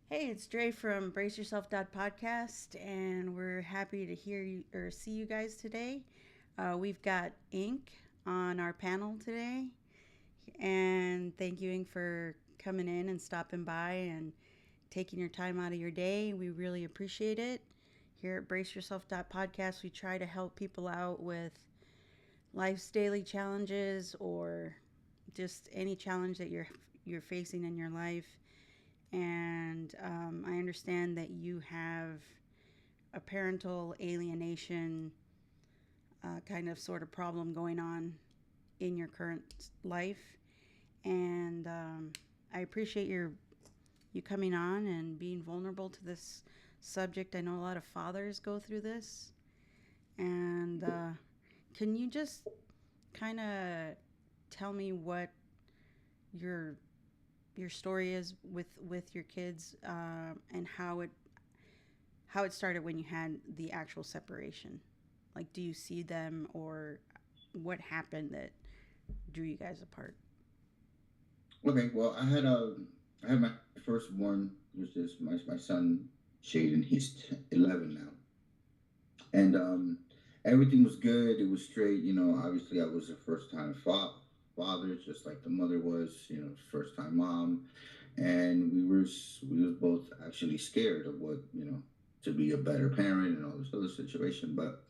Hey, it's Dre from Yourself.Podcast, and we're happy to hear you or see you guys today. We've got Ink on our panel today, and thank you, Ink, for coming in and stopping by and taking your time out of your day. We really appreciate it. Here at Yourself.Podcast, we try to help people out with life's daily challenges or just any challenge that you're facing in your life. And I understand that you have a parental alienation kind of sort of problem going on in your current life. And I appreciate you coming on and being vulnerable to this subject. I know a lot of fathers go through this. And can you just kind of tell me what your your story is with your kids, and how it started when you had the actual separation? Like, do you see them, or what happened that drew you guys apart? Okay, well, I had my firstborn, which is my son Shaden. He's 11 now, and everything was good. It was straight. Obviously, I was a first time father, just like the mother was. First time mom, and we were both actually scared of what to be a better parent and all this other situation, but.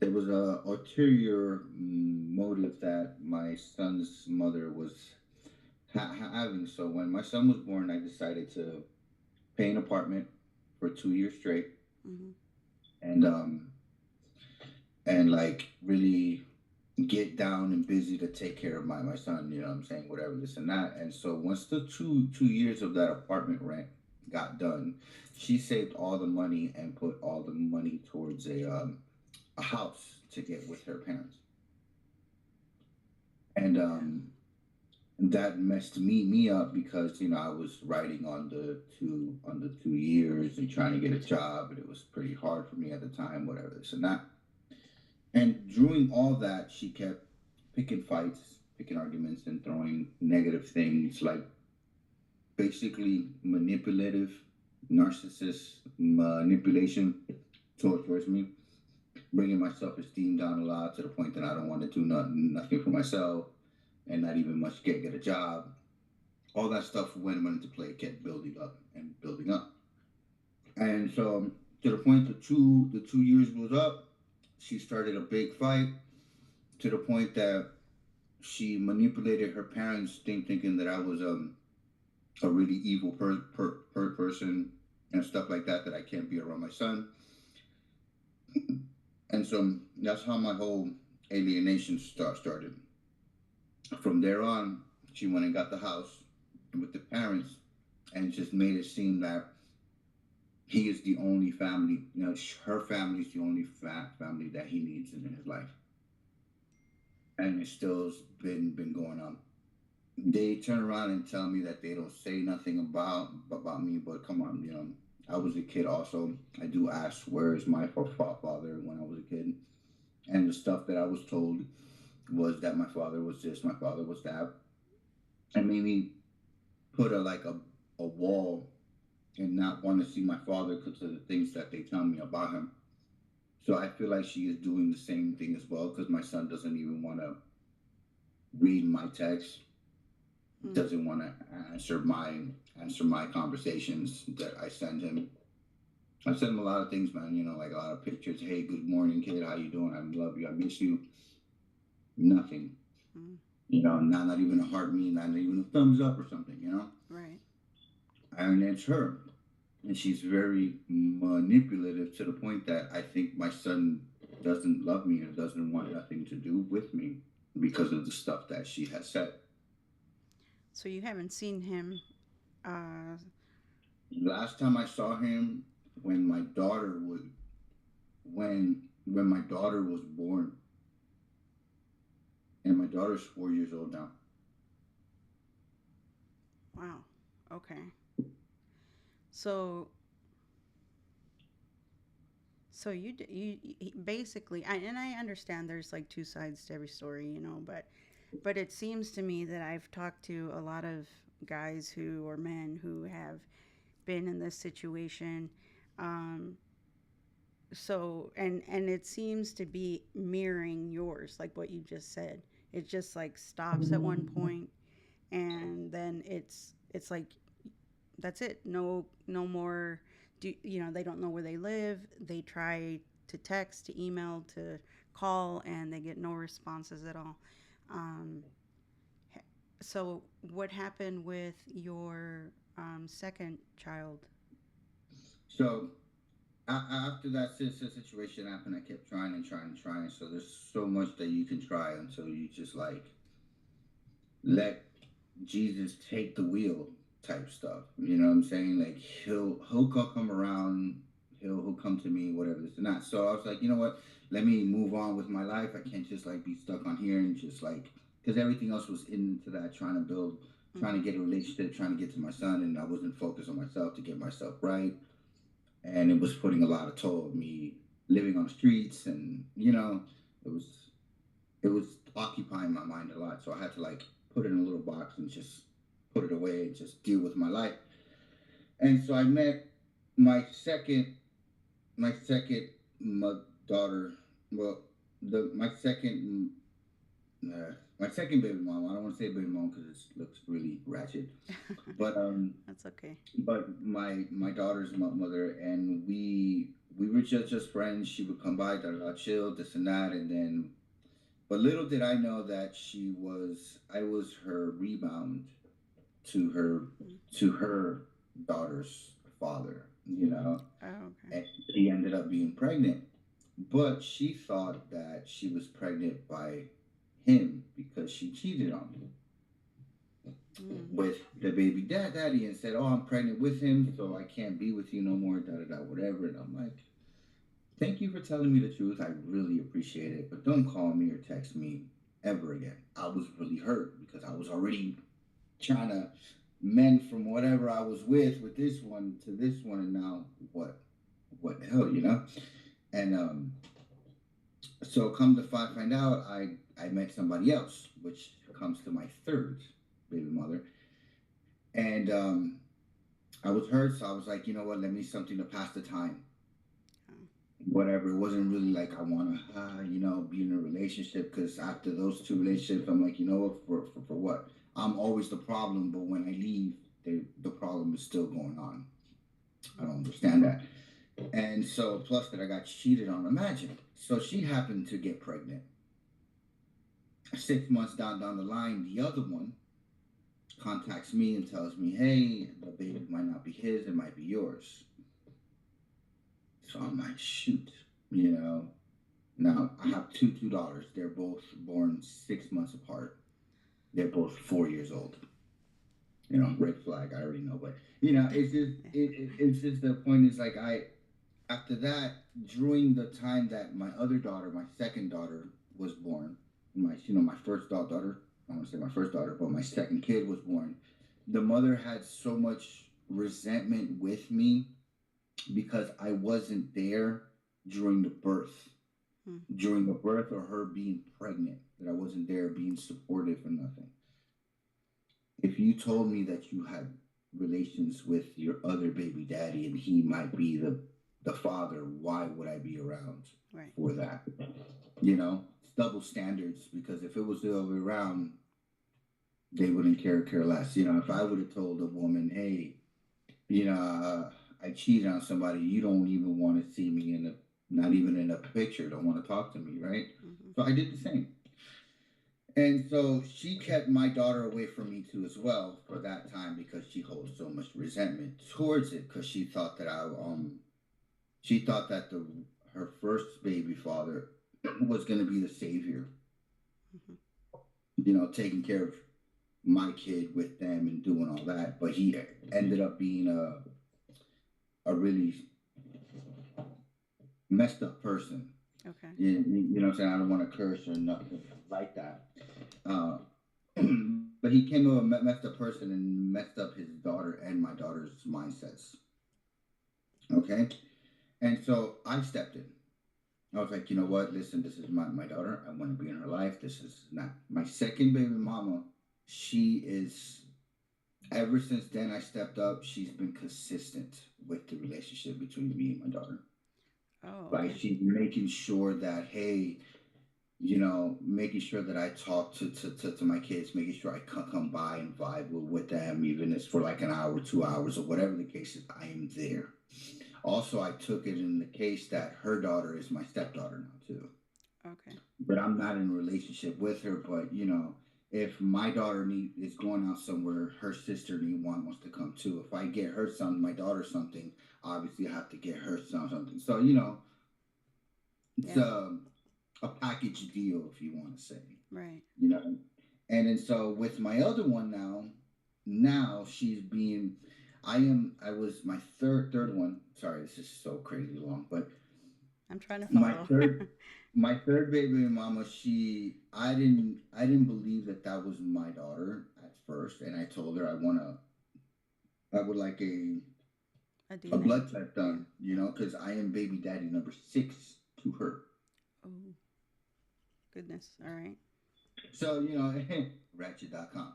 There was a ulterior motive that my son's mother was having. So when my son was born, I decided to pay an apartment for 2 years straight, Mm-hmm. and like really get down and busy to take care of my son. You know what I'm saying? Whatever this and that. And so once the two years of that apartment rent got done, she saved all the money and put all the money towards a house to get with her parents. And Yeah. that messed me up because I was writing on the 2 years and trying to get a job, and it was pretty hard for me at the time, whatever this and that. And during all that, she kept picking fights, picking arguments, and throwing negative things like basically manipulative, narcissist manipulation towards me, bringing my self esteem down a lot to the point that I don't want to do nothing for myself and not even much get a job. All that stuff went into play, kept building up and building up. And so to the point the 2 years was up, she started a big fight to the point that she manipulated her parents, thinking that I was a really evil person and stuff like that. That I can't be around my son, and so that's how my whole alienation started. From there on, she went and got the house with the parents, and just made it seem that he is the only family. Her family is the only family that he needs in his life, and it's still been going on. They turn around and tell me that they don't say nothing about me, but come on, I was a kid also. I do ask where is my father when I was a kid, and the stuff that I was told was that my father was this, my father was that, and made me put a wall and not want to see my father because of the things that they tell me about him. So I feel like she is doing the same thing as well because my son doesn't even want to read my text, Mm. doesn't want to answer my conversations that I send him. I send him a lot of things, man. Like a lot of pictures. Hey, good morning, kid. How you doing? I love you. I miss you. Nothing. Mm. Not even a heart me, not even a thumbs up or something. Right. And it's her, and she's very manipulative to the point that I think my son doesn't love me and doesn't want nothing to do with me because of the stuff that she has said. So you haven't seen him. uh Last time I saw him, when my daughter was when my daughter was born, and my daughter's 4 years old now. wow. Okay. So basically, and I understand there's like two sides to every story, but it seems to me that I've talked to a lot of guys who or men who have been in this situation. Um, so and it seems to be mirroring yours, like what you just said. It just like stops at one point, and then it's like that's it. No more. They don't know where they live. They try to text, to email, to call, and they get no responses at all. Um, so what happened with your second child? So after that situation happened, I kept trying and trying and trying. So there's so much that you can try until you just like let Jesus take the wheel type stuff. You know what I'm saying? Like he'll come around, he'll come to me, whatever this and that. So I was like, you know what? Let me move on with my life. I can't just like be stuck on here and just like because everything else was into that trying to build, trying to Mm-hmm. get a relationship, trying to get to my son, and I wasn't focused on myself to get myself right, and it was putting a lot of toll of me living on the streets, and it was it was occupying my mind a lot. So I had to like put it in a little box and just put it away and just deal with my life. And so I met my second my second daughter. Well, the my second baby mom. I don't want to say baby mom because it looks really ratchet. But That's okay. but my daughter's mother, and we were just friends. She would come by, da da da, chill, this and that, and then. But little did I know that I was her rebound to her daughter's father, Oh, okay. and she ended up being pregnant. But she thought that she was pregnant by him because she cheated on me Mm. with the baby daddy and said, "Oh, I'm pregnant with him, so I can't be with you no more." Da da da, whatever. And I'm like, "Thank you for telling me the truth. I really appreciate it, but don't call me or text me ever again." I was really hurt because I was already trying to mend from whatever I was with this one to this one, and now what the hell, And so come to find out, I met somebody else, which comes to my third baby mother, and I was hurt, so I was like, you know what, let me something to pass the time. Oh. Whatever. It wasn't really like I want to, be in a relationship because after those two relationships, I'm like, you know what, for what? I'm always the problem, but when I leave, the problem is still going on. I don't understand that. And so, plus that I got cheated on. Imagine. So she happened to get pregnant. 6 months down the line, the other one contacts me and tells me, "Hey, the baby might not be his; it might be yours." So I'm like, shoot, you know. Now I have two daughters. They're both born 6 months apart. They're both 4 years old. Red flag. I already know, but Yeah. it's just the point is like after that, during the time that my other daughter, my second daughter, was born, my first daughter. I don't want to say my first daughter, but my second kid was born. The mother had so much resentment with me because I wasn't there during the birth Mm. during the birth or her being pregnant, that I wasn't there being supportive or nothing. If you told me that you had relations with your other baby daddy and he might be the father, why would I be around Right. for that? It's double standards because if it was the other way around, they wouldn't care less. If I would have told a woman, hey, I cheated on somebody, you don't even want to see me not even in a picture, don't want to talk to me, right? Mm-hmm. So I did the same. And so she kept my daughter away from me too as well for that time because she holds so much resentment towards it because she thought that the her first baby father was gonna be the savior, Mm-hmm. taking care of my kid with them and doing all that. But he ended up being a really messed up person. Okay. You know what I'm saying? I don't want to curse or nothing like that. Uh, but he came up a messed up person and messed up his daughter and my daughter's mindsets. Okay. And so I stepped in. I was like, you know what? Listen, this is my daughter. I want to be in her life. This is not my second baby mama. She is Ever since then, I stepped up. She's been consistent with the relationship between me and my daughter. Oh, Like okay. she's making sure that, hey, making sure that I talk to my kids, making sure I come by and vibe with them, even if it's for like an hour, 2 hours, or whatever the case is, I am there. Also, I took it in the case that her daughter is my stepdaughter now, too. Okay. But I'm not in a relationship with her. But, if my daughter is going out somewhere, her sister wants to come too. If I get her son, my daughter something, obviously I have to get her son something. So, it's Yeah. a package deal, if you want to say, Right. you know. And then so with my other one now she's being, I was my third one. Sorry, this is so crazy long, but I'm trying to my follow. third my third baby mama, I didn't believe that that was my daughter at first, and I told her I would like A a DNA. blood test Yeah. done, Yeah. because I am baby daddy number 6 to her. Oh, goodness. All right. So, ratchet.com.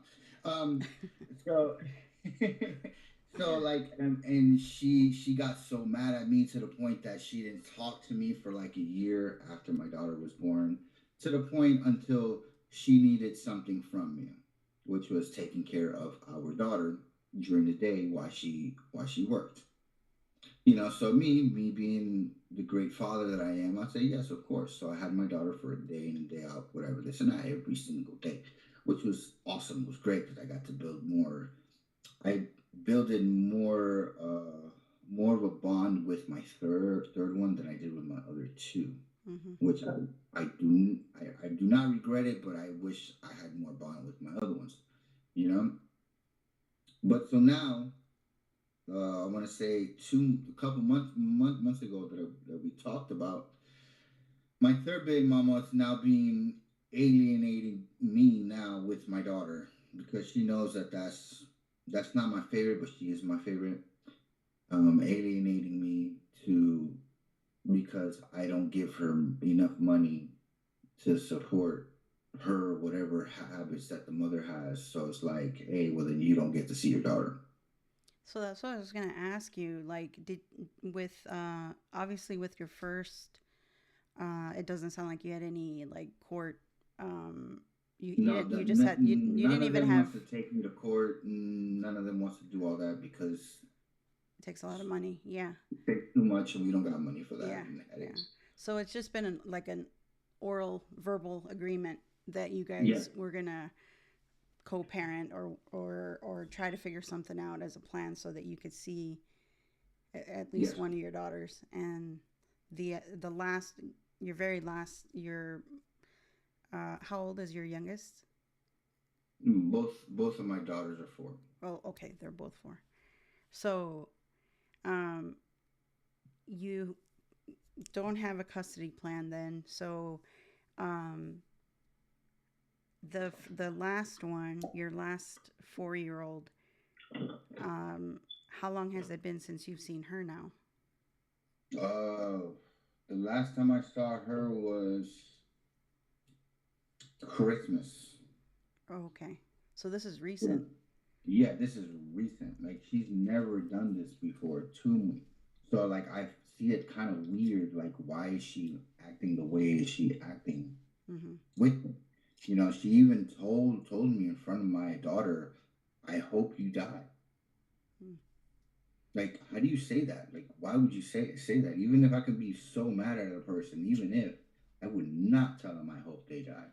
So, so like, and she got so mad at me to the point that she didn't talk to me for like a year after my daughter was born, to the point until she needed something from me, which was taking care of our daughter during the day while she worked. So me being the great father that I am, I'd say yes, of course. So I had my daughter for a day in and day out, whatever, this and that, every single day, which was awesome. It was great because I got to build more. I builded more of a bond with my third one than I did with my other two, Mm-hmm. which I do not regret it, but I wish I had more bond with my other ones, you know. But so now I want to say a couple months ago that we talked about. My third baby mama is now being alienating me now with my daughter because she knows that that's not my favorite, but she is my favorite. Alienating me to because I don't give her enough money to support her whatever habits that the mother has. So it's like, hey, well then you don't get to see your daughter. So that's what I was gonna ask you. Like, did with obviously with your first, it doesn't sound like you had any like court. No, you just had you none didn't of even them have. wants to take me to court. None of them wants to do all that because It takes a lot of money. Yeah. it takes too much, and we don't got money for that Yeah. and Yeah. headaches. So it's just been like an oral verbal agreement that you Yeah, guys were gonna co-parent or try to figure something out as a plan so that you could see at least yes. one of your daughters. And the last, your very last, your how old is your youngest? Both of my daughters are 4. Oh, okay, they're both four. So um, you don't have a custody plan then. So um, the last one, your last 4 year old, how long has it been since you've seen her now? Uh, the last time I saw her was Christmas. Oh, okay, so this is Yeah, recent. yeah, this is recent. Like she's never done this before to me. So like I see it kind of weird. Like why is she acting the way is she acting Mm-hmm. with me? She even told me in front of my daughter, "I hope you die." Mm. Like, how do you say that? Like, why would you say that? Even if I could be so mad at a person, even if I would not tell them I hope they die.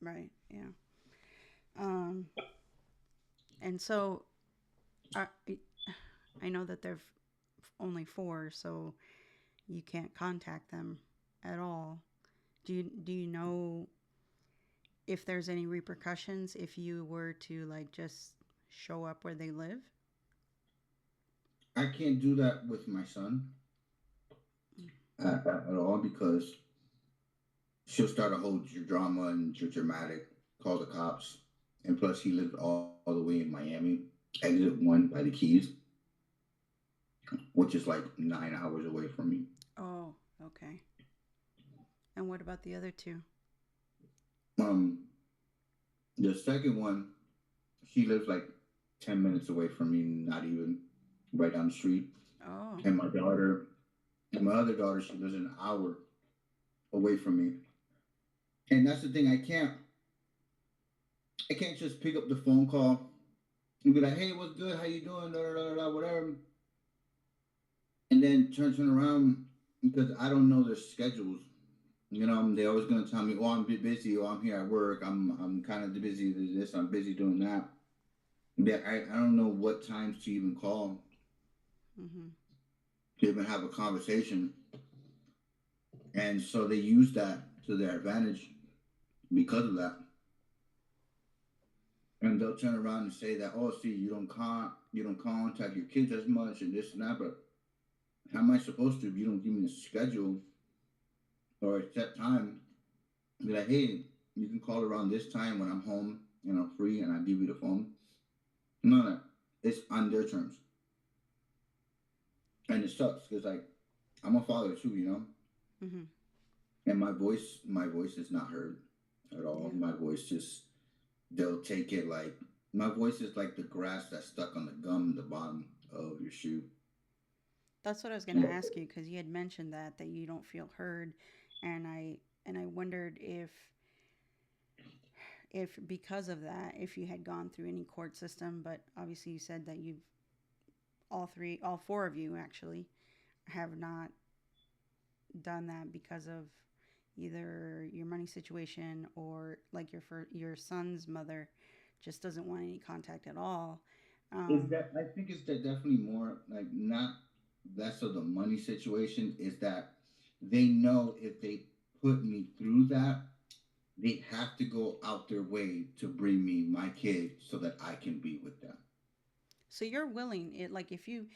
Right. Yeah. Um, and so I I know that they're only four, so you can't contact them at all. Do you know if there's any repercussions if you were to like just show up where they live? I can't do that with my son at all because she'll start a whole drama and dramatic, call the cops, and plus he lived all the way in Miami, exit 1 by the Keys, which is like 9 hours away from me. Oh, okay. And what about the other two? Um, the second one, she lives like 10 minutes away from me, not even right down the street. Oh. And my daughter, and my other daughter, she lives an hour away from me. And that's the thing. I can't just pick up the phone call and be like, "Hey, what's good? How you doing?" Da, da, da, da, whatever, and then turn around because I don't know their schedules. They always gonna tell me, "Oh, I'm a bit busy. Oh, I'm here at work. I'm kind of busy doing this. I'm busy doing that." Yeah, I don't know what times to even call Mm-hmm. to even have a conversation, and so they use that to their advantage because of that. And they'll turn around and say that, "Oh, see, you don't contact your kids as much and this and that." But how am I supposed to if you don't give me a schedule or a set time? Be like, "Hey, you can call around this time when I'm home and I'm free, and I give you the phone." No, it's on their terms, and it sucks because like I'm a father too, Mm-hmm. and my voice is not heard at all. Yeah. My voice just they'll take it like my voice is like the grass that's stuck on the gum in the bottom of your shoe. That's what I was going to Yeah. ask you because you had mentioned that you don't feel heard, and I wondered if because of that, if you had gone through any court system, but obviously you said that you've all four of you actually have not done that because of either your money situation or like your son's mother just doesn't want any contact at all. Is Um, that I think it's that definitely more like not less of the money situation is that they know if they put me through that, they have to go out their way to bring me my kid so that I can be with them. so you're willing it like if you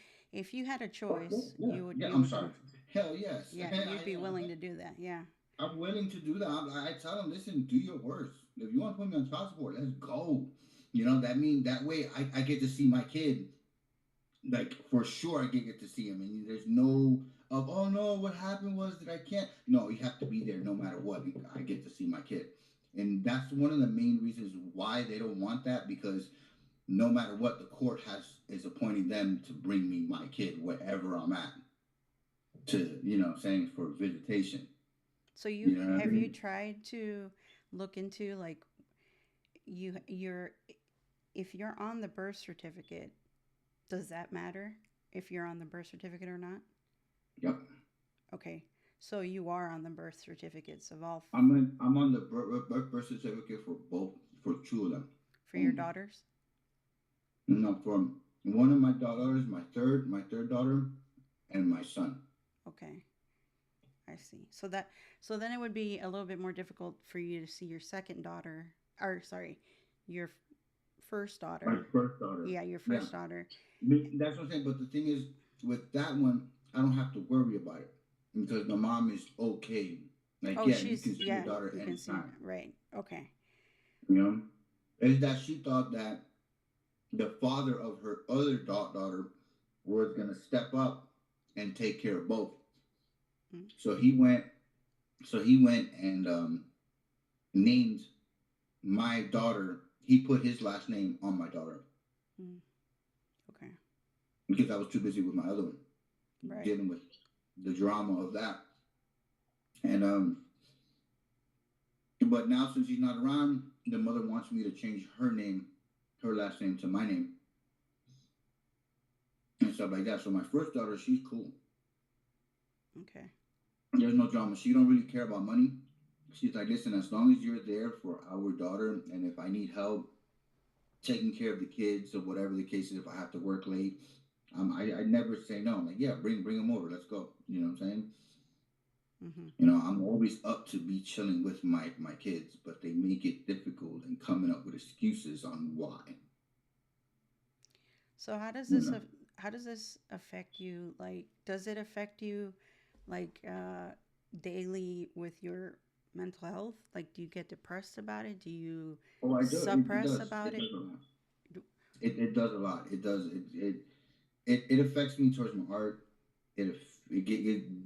had a Oh, yeah, choice, yeah, yeah. you I'm would sorry. Hell yes. yeah, you'd be willing to do that. Yeah. I'm willing to do that. I tell them, listen, do your worst. If you want to put me on child support, let's go. That mean that way I get to see my kid. Like for sure, I get to see him, and there's no of oh no, what happened was that I can't. No, you have to be there no matter what. I get to see my kid, and that's one of the main reasons why they don't want that because no matter what, the court has is appointing them to bring me my kid wherever I'm at to saying for visitation. So You know what I have you mean? tried to look into like you're if you're on the birth certificate, does that matter if you're on the birth certificate or not? Yep. Okay. So you are on the birth certificates of all I'm on the birth certificate for both for two of them for your only. daughters? No, from one of my daughters, my third daughter, and my son. Okay. I see. So then it would be a little bit more difficult for you to see your second daughter or sorry, your first My daughter. first daughter. Yeah, your Yeah, first daughter. that's what I'm saying. But the thing is, with that one, I don't have to worry about it because my mom is okay. Like, Oh, yeah, you she's can see your yeah, daughter you can see anytime. right. Okay. You know, is that she thought that the father of her other daughter was gonna step up and take care of both. Mm, So he went. So he went and named my daughter. He put his last name on my daughter mm, okay. because I was too busy with my other one, Right. dealing with the drama of that. And but now since he's not around, the mother wants me to change her last name to my name and stuff like that. So my first daughter, she's cool. Okay. There's no drama. She don't really care about money. She's like, listen, as long as you're there for our daughter, and if I need help taking care of the kids or whatever the case is, if I have to work late, I never say no. I'm like, yeah, bring them over. Let's go. You know what I'm saying? Mhm. I'm always up to be chilling with my kids, but they make it difficult and coming up with excuses on why. So You know. how does this affect you? Like does it affect you like daily with your mental health? Like do you get depressed about it? Do you Oh, I do. It suppress does. about It it? does a lot. Do- It does a lot. It does. It affects me towards my art. It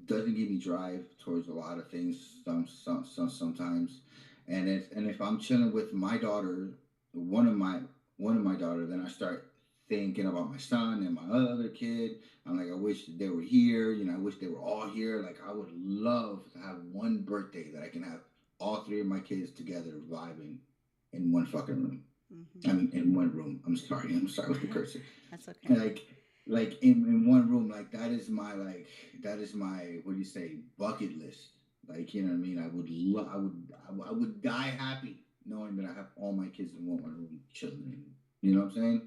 doesn't give me drive towards a lot of things. Sometimes, and if I'm chilling with my daughter, one of my one of my daughter, then I start thinking about my son and my other kid. I'm like, I wish they were here. I wish they were all here. Like, I would love to have one birthday that I can have all three of my kids together vibing in one fucking room. Mm-hmm. I mean, in one room. I'm sorry with the cursing. That's okay. Like, in one room, like that is my what do you say bucket list. Like, you know what I mean. I would die happy knowing that I have all my kids in one room chilling. You know what I'm saying?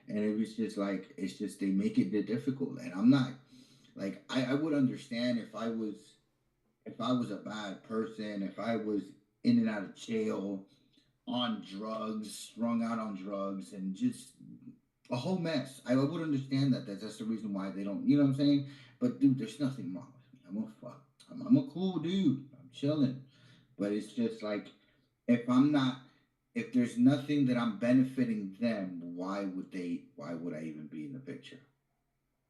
And it was just like it's just they make it difficult, and I'm not like I would understand if I was a bad person, if I was in and out of jail on drugs, strung out on drugs, and just a whole mess. I would understand that. That's the reason why they don't. You know what I'm saying? But dude, there's nothing wrong with me. I'm a fuck. I'm a cool dude. I'm chilling. But it's just like if I'm not, if there's nothing that I'm benefiting them, why would they? Why would I even be in the picture?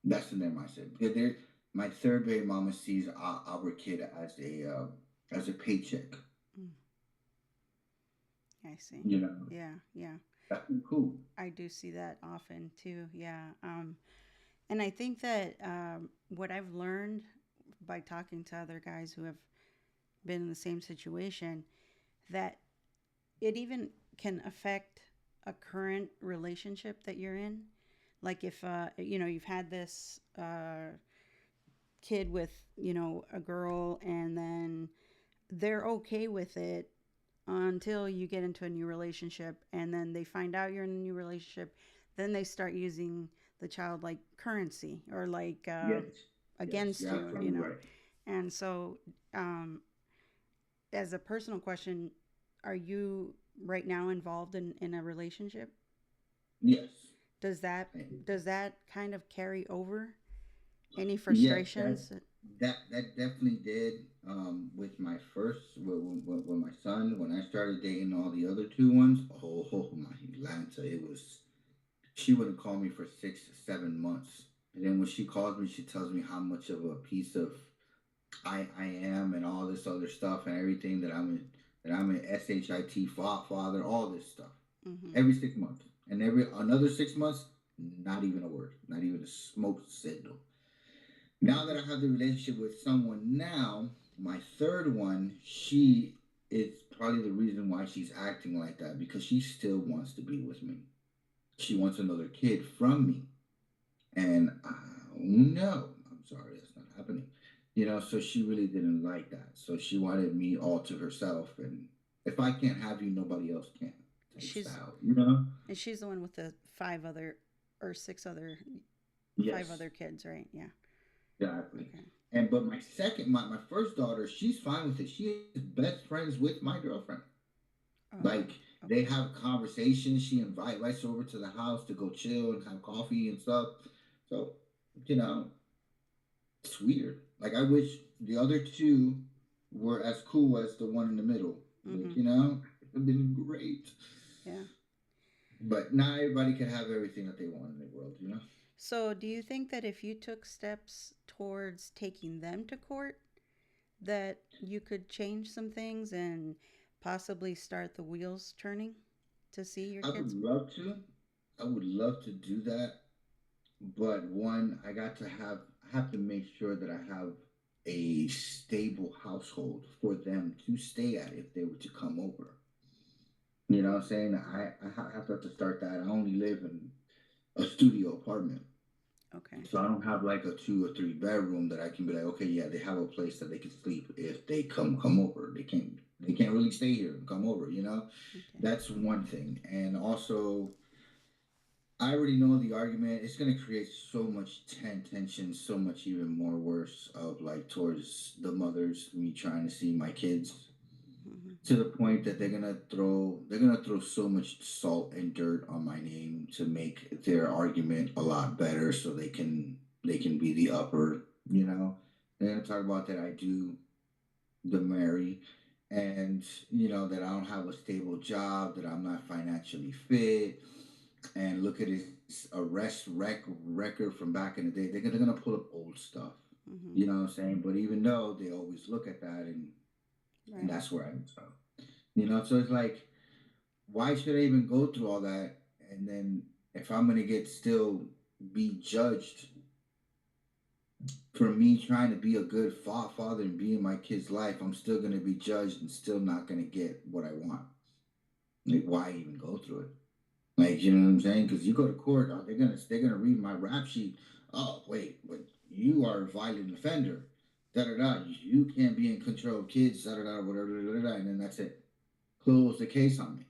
That's in their mindset. Because they're my third baby mama sees our kid as a paycheck. Mm, I see. You know, Yeah, yeah. that's cool. I do see that often too. Yeah. And I think that what I've learned by talking to other guys who have been in the same situation, that it even can affect a current relationship that you're in. Like if you've had this kid with a girl, and then they're okay with it until you get into a new relationship, and then they find out you're in a new relationship, then they start using the child like currency, or like Yes, yes, against you're you absolutely know. right. And so um, as a personal question, are you right now involved in a relationship? Yes. does that does that kind of carry over any Yes, that frustrations? that definitely did. With my first, with my son, when I started dating all the other two ones, oh my Lanta, it was. She wouldn't call me for 6, 7 months, and then when she calls me, she tells me how much of a piece of I am, and all this other stuff, and everything that I'm an shit father, all this stuff. Mm-hmm. Every 6 months, and every another 6 months, not even a word, not even a smoke signal. Now that I have the relationship with someone now, my third one, she is probably the reason why she's acting like that because she still wants to be with me. She wants another kid from me. And no, I'm sorry, that's not happening. So she really didn't like that. So she wanted me all to herself. And if I can't have you, nobody else can type she's style. and she's the one with the five Yes. other kids, right? Yeah. Exactly. Okay. And but my first daughter, she's fine with it. She is best friends with my girlfriend. Like Oh, they okay. have conversations. She invites her over to the house to go chill and have coffee and stuff. So, you know, it's weird. Like I wish the other two were as cool as the one in the middle. Mm-hmm. Like, it would have been great. Yeah. But not everybody can have everything that they want in the world. So, do you think that if you took steps towards taking them to court, that you could change some things and possibly start the wheels turning to see your I would kids? love to. I would love to do that. But one, I have to make sure that I have a stable household for them to stay at if they were to come over. You know what I'm saying? I have to start that. I only live in a studio apartment. Okay. So I don't have like a 2 or 3 bedroom that I can be like, okay, yeah, they have a place that they can sleep if they come over. They can't really stay here and come over. Okay. That's one thing. And also I already know the argument. It's gonna create so much tension, so much even more worse of like towards the mothers, me trying to see my kids Mm-hmm. to the point that they're gonna throw so much salt and dirt on my name to make their argument a lot better, so they can be the upper. They're gonna talk about that I do the marry, and that I don't have a stable job, that I'm not financially fit, and look at his record from back in the day. They're gonna pull up old stuff. Mm-hmm. You know what I'm saying? But even though they always look at that, and Right. that's where I'm from. So it's like, why should I even go through all that? And then if I'm gonna get still be judged for me trying to be a good father and be in my kid's life, I'm still gonna be judged and still not gonna get what I want. Like, why even go through it? Like, you know what I'm saying? Because you go to court, they're gonna read my rap sheet. Oh, wait, but you are a violent offender. Da da da. You can't be in control of kids. Da da da. Whatever. Da, da, da, and then that's it. Close the case on me.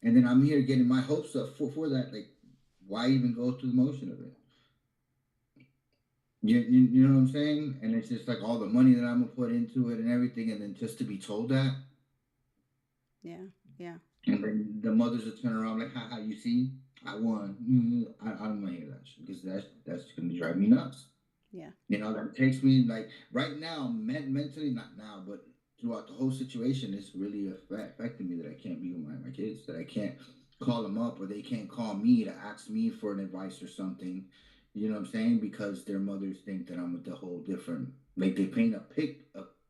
And then I'm here getting my hopes up for that. Like, why even go through the motion of it? You know what I'm saying? And it's just like all the money that I'm gonna put into it and everything, and then just to be told that, Yeah. Yeah. and then the mothers will turn around like, "Ha, you see, I won." I don't want to hear that shit because that's gonna drive me nuts. Yeah. You know, that takes me like right now, mentally, not now, but throughout the whole situation, it's really affecting me that I can't be with my kids, that I can't call them up or they can't call me to ask me for an advice or something. You know what I'm saying? Because their mothers think that I'm the whole different, like they paint a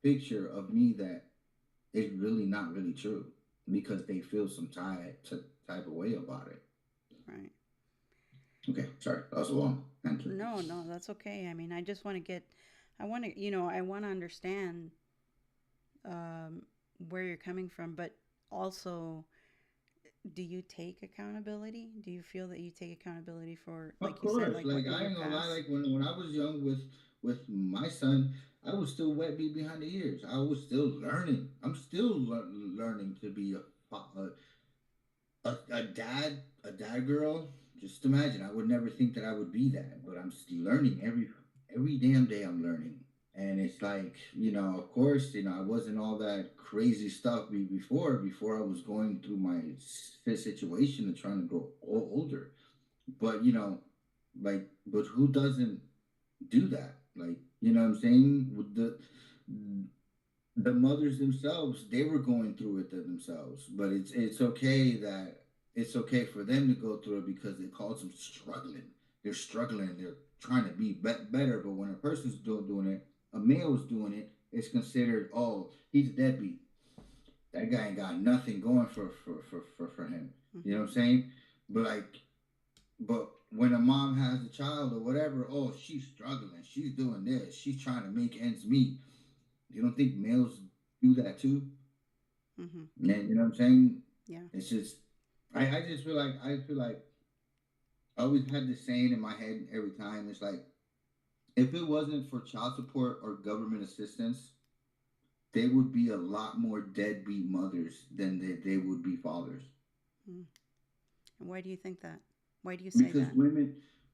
picture of me that is really not really true because they feel some type of way about it. Right. Okay, sorry, that was a long answer. No, no, that's okay. I mean, I just want to get, I want to, I want to understand um, where you're coming from, but also, do you take accountability? Do you feel that you take accountability for, Of like you said, course, like like what in I your ain't gonna lie. past? Like when I was young with my son, I was still wet behind the ears. I was still learning. I'm still learning to be a dad girl. Just imagine. I would never think that I would be that, but I'm still learning every damn day. I'm learning, and it's like of course, I wasn't all that crazy stuff before I was going through my situation and trying to grow older. But but who doesn't do that? Like, you know what I'm saying? With the mothers themselves, they were going through it themselves. But it's okay for them to go through it because it calls them struggling. They're struggling. They're trying to be better. But when a person's doing it, a male's doing it, it's considered, oh, he's a deadbeat. That guy ain't got nothing going for him. You know Mm-hmm. what I'm saying? But but when a mom has a child or whatever, oh, she's struggling. She's doing this. She's trying to make ends meet. You don't think males do that too? Mm-hmm. And you know what I'm saying? Yeah. It's just, I just feel like I always had this saying in my head every time. It's like, if it wasn't for child support or government assistance, there would be a lot more deadbeat mothers than they would be fathers. Mm. And why do you think that? Why do you say Because that?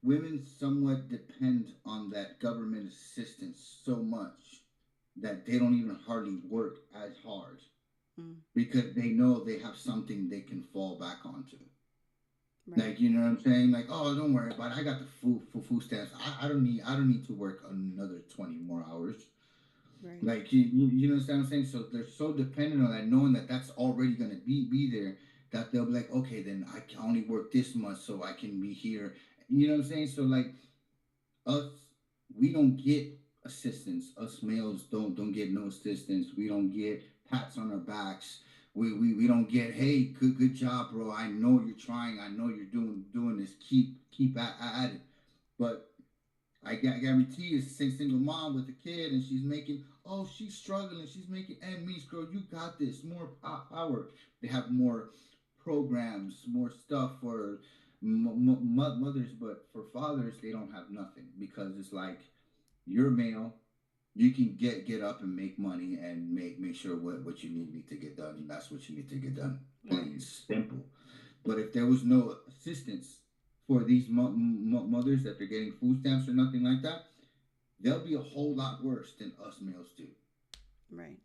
women somewhat depend on that government assistance so much that they don't even hardly work as hard Mm. because they know they have something they can fall back onto. Right. Like, you know what I'm saying? Like, oh, don't worry about it. I got the food stamps. I don't need to work another 20 more hours. Right. Like, you know what I'm saying? So they're so dependent on that, knowing that that's already gonna be there, that they'll be like, okay, then I can only work this much so I can be here. You know what I'm saying? So like us, we don't get assistance. Us males don't get no assistance. We don't get pats on our backs. We don't get, hey, good job, bro. I know you're trying. I know you're doing this. Keep at it. But I guarantee you, single mom with a kid, and she's making, oh, she's struggling. She's making end meets, girl. You got this. More power. They have more programs, more stuff for mothers, but for fathers, they don't have nothing because it's like you're male. You can get up and make money and make sure what you need to get done, and that's what you need to get done. Right. Plain simple. But if there was no assistance for these mothers that they're getting food stamps or nothing like that, they'll be a whole lot worse than us males do. Right.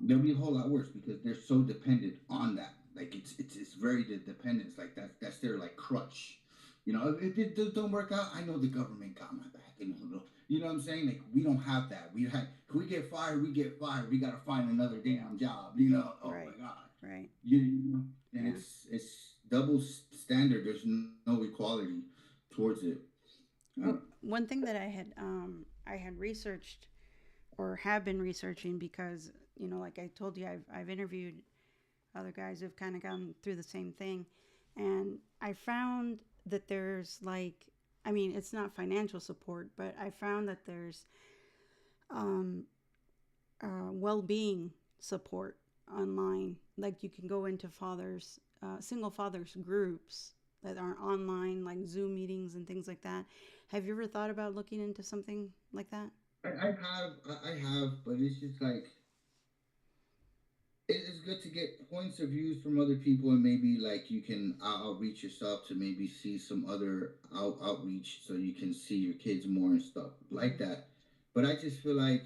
They'll be a whole lot worse because they're so dependent on that. Like it's very dependence. Like that's their like crutch. If it don't work out, I know the government got my back. You know what I'm saying? Like we don't have that. Can we get fired? We get fired. We gotta find another damn job. Oh my Right. god. Right. And Yeah. it's double standard. There's no equality towards it. Well, one thing that I had researched or have been researching because like I told you, I've interviewed other guys who've kind of gone through the same thing, and I found that there's like, I mean, it's not financial support, but I found that there's um, well-being support online. Like you can go into single fathers groups that are online, like Zoom meetings and things like that. Have you ever thought about looking into something like that? I have, but it's just like it's good to get points of views from other people, and maybe like you can outreach yourself to maybe see some other outreach, so you can see your kids more and stuff like Mm-hmm. that. But I just feel like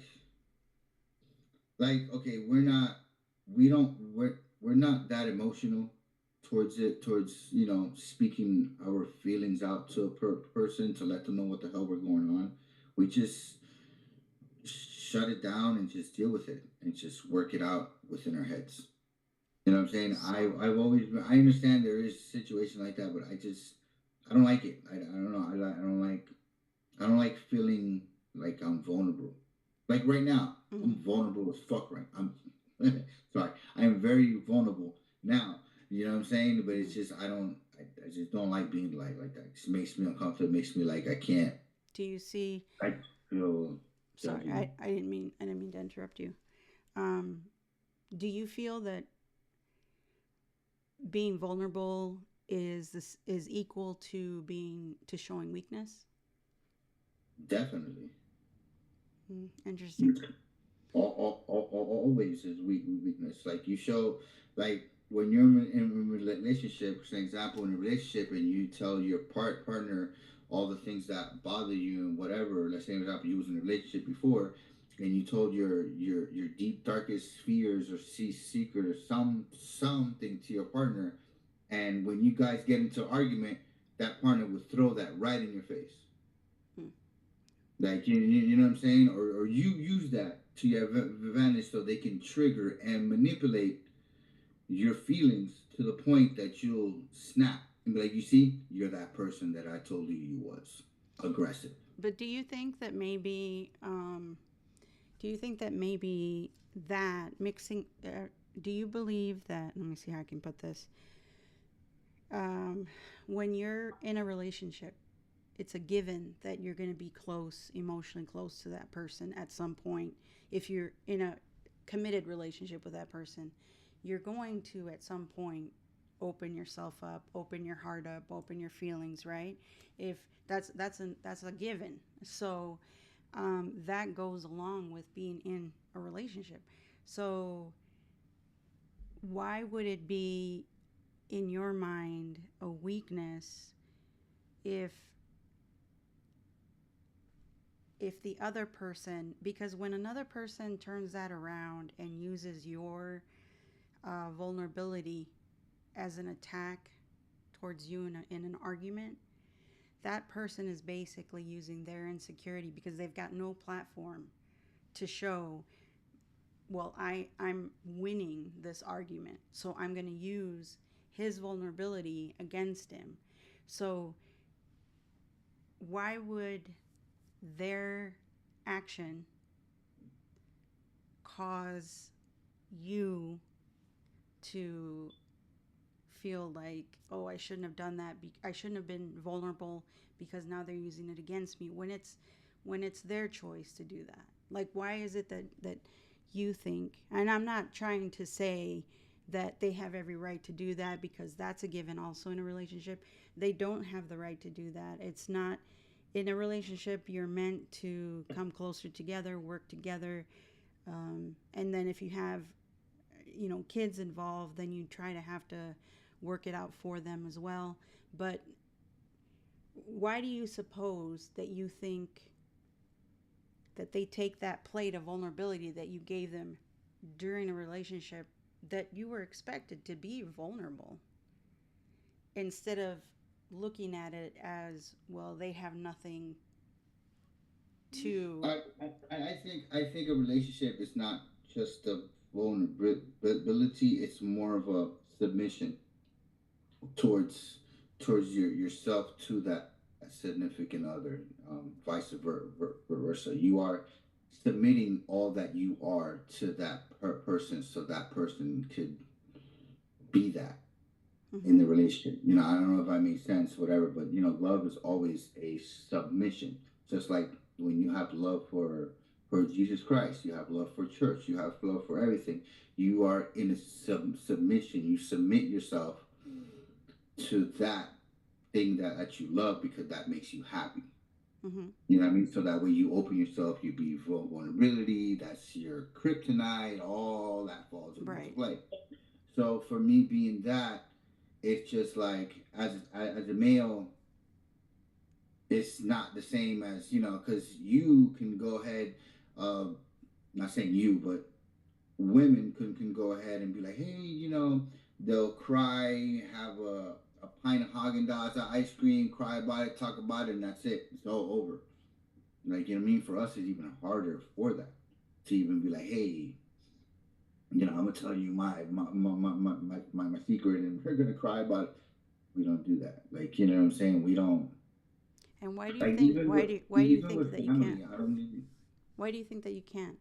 okay, we're not that emotional towards it, towards speaking our feelings out to a person to let them know what the hell we're going on. We just shut it down and just deal with it and just work it out within our heads. You know what I'm saying? So, I understand there is a situation like that, but I don't like it. I don't know. I don't like feeling like I'm vulnerable. Like right now, mm-hmm. I'm vulnerable as fuck. Right, I'm sorry. I am very vulnerable now. You know what I'm saying? But Mm-hmm. it's just I just don't like being like that. It just makes me uncomfortable. It makes me like I can't. Do you see? I feel Sorry, judging. I didn't mean to interrupt you. Um, do you feel that being vulnerable is equal to being to showing weakness? Definitely. Interesting. Always is weakness. Like you show, like when you're in a relationship, for example, in a relationship, and you tell your partner all the things that bother you and whatever. Let's say, for example, you was in a relationship before, and you told your deep darkest fears or secret or something to your partner, and when you guys get into an argument, that partner would throw that right in your face. Hmm. Like you know what I'm saying, or you use that to your advantage so they can trigger and manipulate your feelings to the point that you'll snap and be like, you see, you're that person that I told you was aggressive. But do you think that maybe that mixing? Do you believe that? Let me see how I can put this. Um, when you're in a relationship, it's a given that you're going to be close, emotionally close to that person at some point. If you're in a committed relationship with that person, you're going to at some point open yourself up, open your heart up, open your feelings, right? If that's a given. So that goes along with being in a relationship. So why would it be in your mind a weakness if the other person, because when another person turns that around and uses your vulnerability as an attack towards you in an argument, that person is basically using their insecurity because they've got no platform to show, well, I'm winning this argument, so I'm going to use his vulnerability against him. So why would their action cause you to feel like, oh, I shouldn't have done that. I shouldn't have been vulnerable because now they're using it against me when it's their choice to do that. Like, why is it that you think? And I'm not trying to say that they have every right to do that because that's a given also in a relationship. They don't have the right to do that. It's not in a relationship. You're meant to come closer together, work together, and then if you have kids involved, then you try to have to work it out for them as well. But why do you suppose that you think that they take that plate of vulnerability that you gave them during a relationship, that you were expected to be vulnerable, instead of looking at it as, well, they have nothing to. I think a relationship is not just a vulnerability. It's more of a submission towards yourself to that significant other, vice versa. You are submitting all that you are to that person, so that person could be that. in Mm-hmm. the relationship. I don't know if I made sense, whatever, but love is always a submission. Just like when you have love for Jesus Christ, you have love for church, you have love for everything. You are in a submission. You submit yourself to that thing that you love because that makes you happy. Mm-hmm. You know what I mean? So that way you open yourself, you be vulnerability, that's your kryptonite, all that falls into Right. play. So for me being that, it's just like as a male, it's not the same as because you can go ahead, uh, not saying you, but women can go ahead and be like, hey, they'll cry, have a pint of Haagen Dazs, ice cream, cry about it, talk about it, and that's it. It's all over. Like what I mean, for us, it's even harder for that to even be like, hey, I'm gonna tell you my secret, and we're gonna cry about it. We don't do that. Like what I'm saying. We don't And why do you like think why do you even think with that you can't? family. I don't even Why do you think that you can't?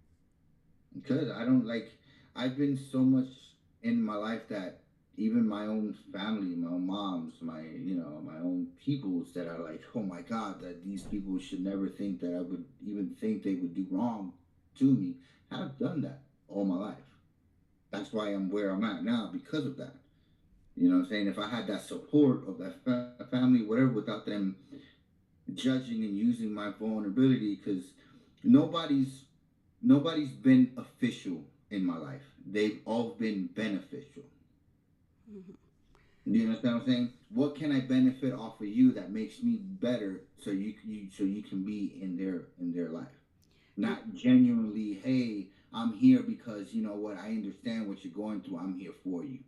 because I don't like. I've been so much in my life that even my own family, my own moms, my own peoples that are like, oh my God, that these people should never think that I would even think they would do wrong to me. Have done that all my life. That's why I'm where I'm at now because of that. You know what I'm saying? If I had that support of that family, whatever, without them judging and using my vulnerability, because nobody's nobody's been official in my life. They've all been beneficial. Mm-hmm. You understand what I'm saying? What can I benefit off of you that makes me better, so you can be in their life? And Not genuinely, hey, I'm here because you know what, I understand what you're going through. I'm here for you.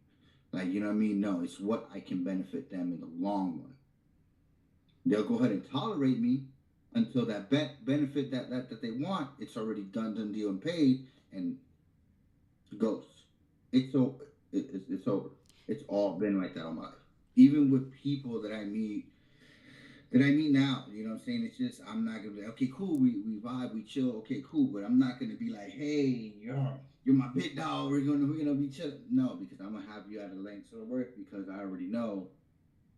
Like you know what I mean? No, it's what I can benefit them in the long run. They'll go ahead and tolerate me until that benefit that they want, it's already done deal and paid, and ghosts. It's over. It's over. It's all been like that all my life. Even with people that I meet now, you know what I'm saying? It's just I'm not gonna be like, okay, cool, we vibe, we chill, okay, cool, but I'm not gonna be like, hey, you're my big dog, we're gonna be chill. No, because I'm gonna have you at a length of work because I already know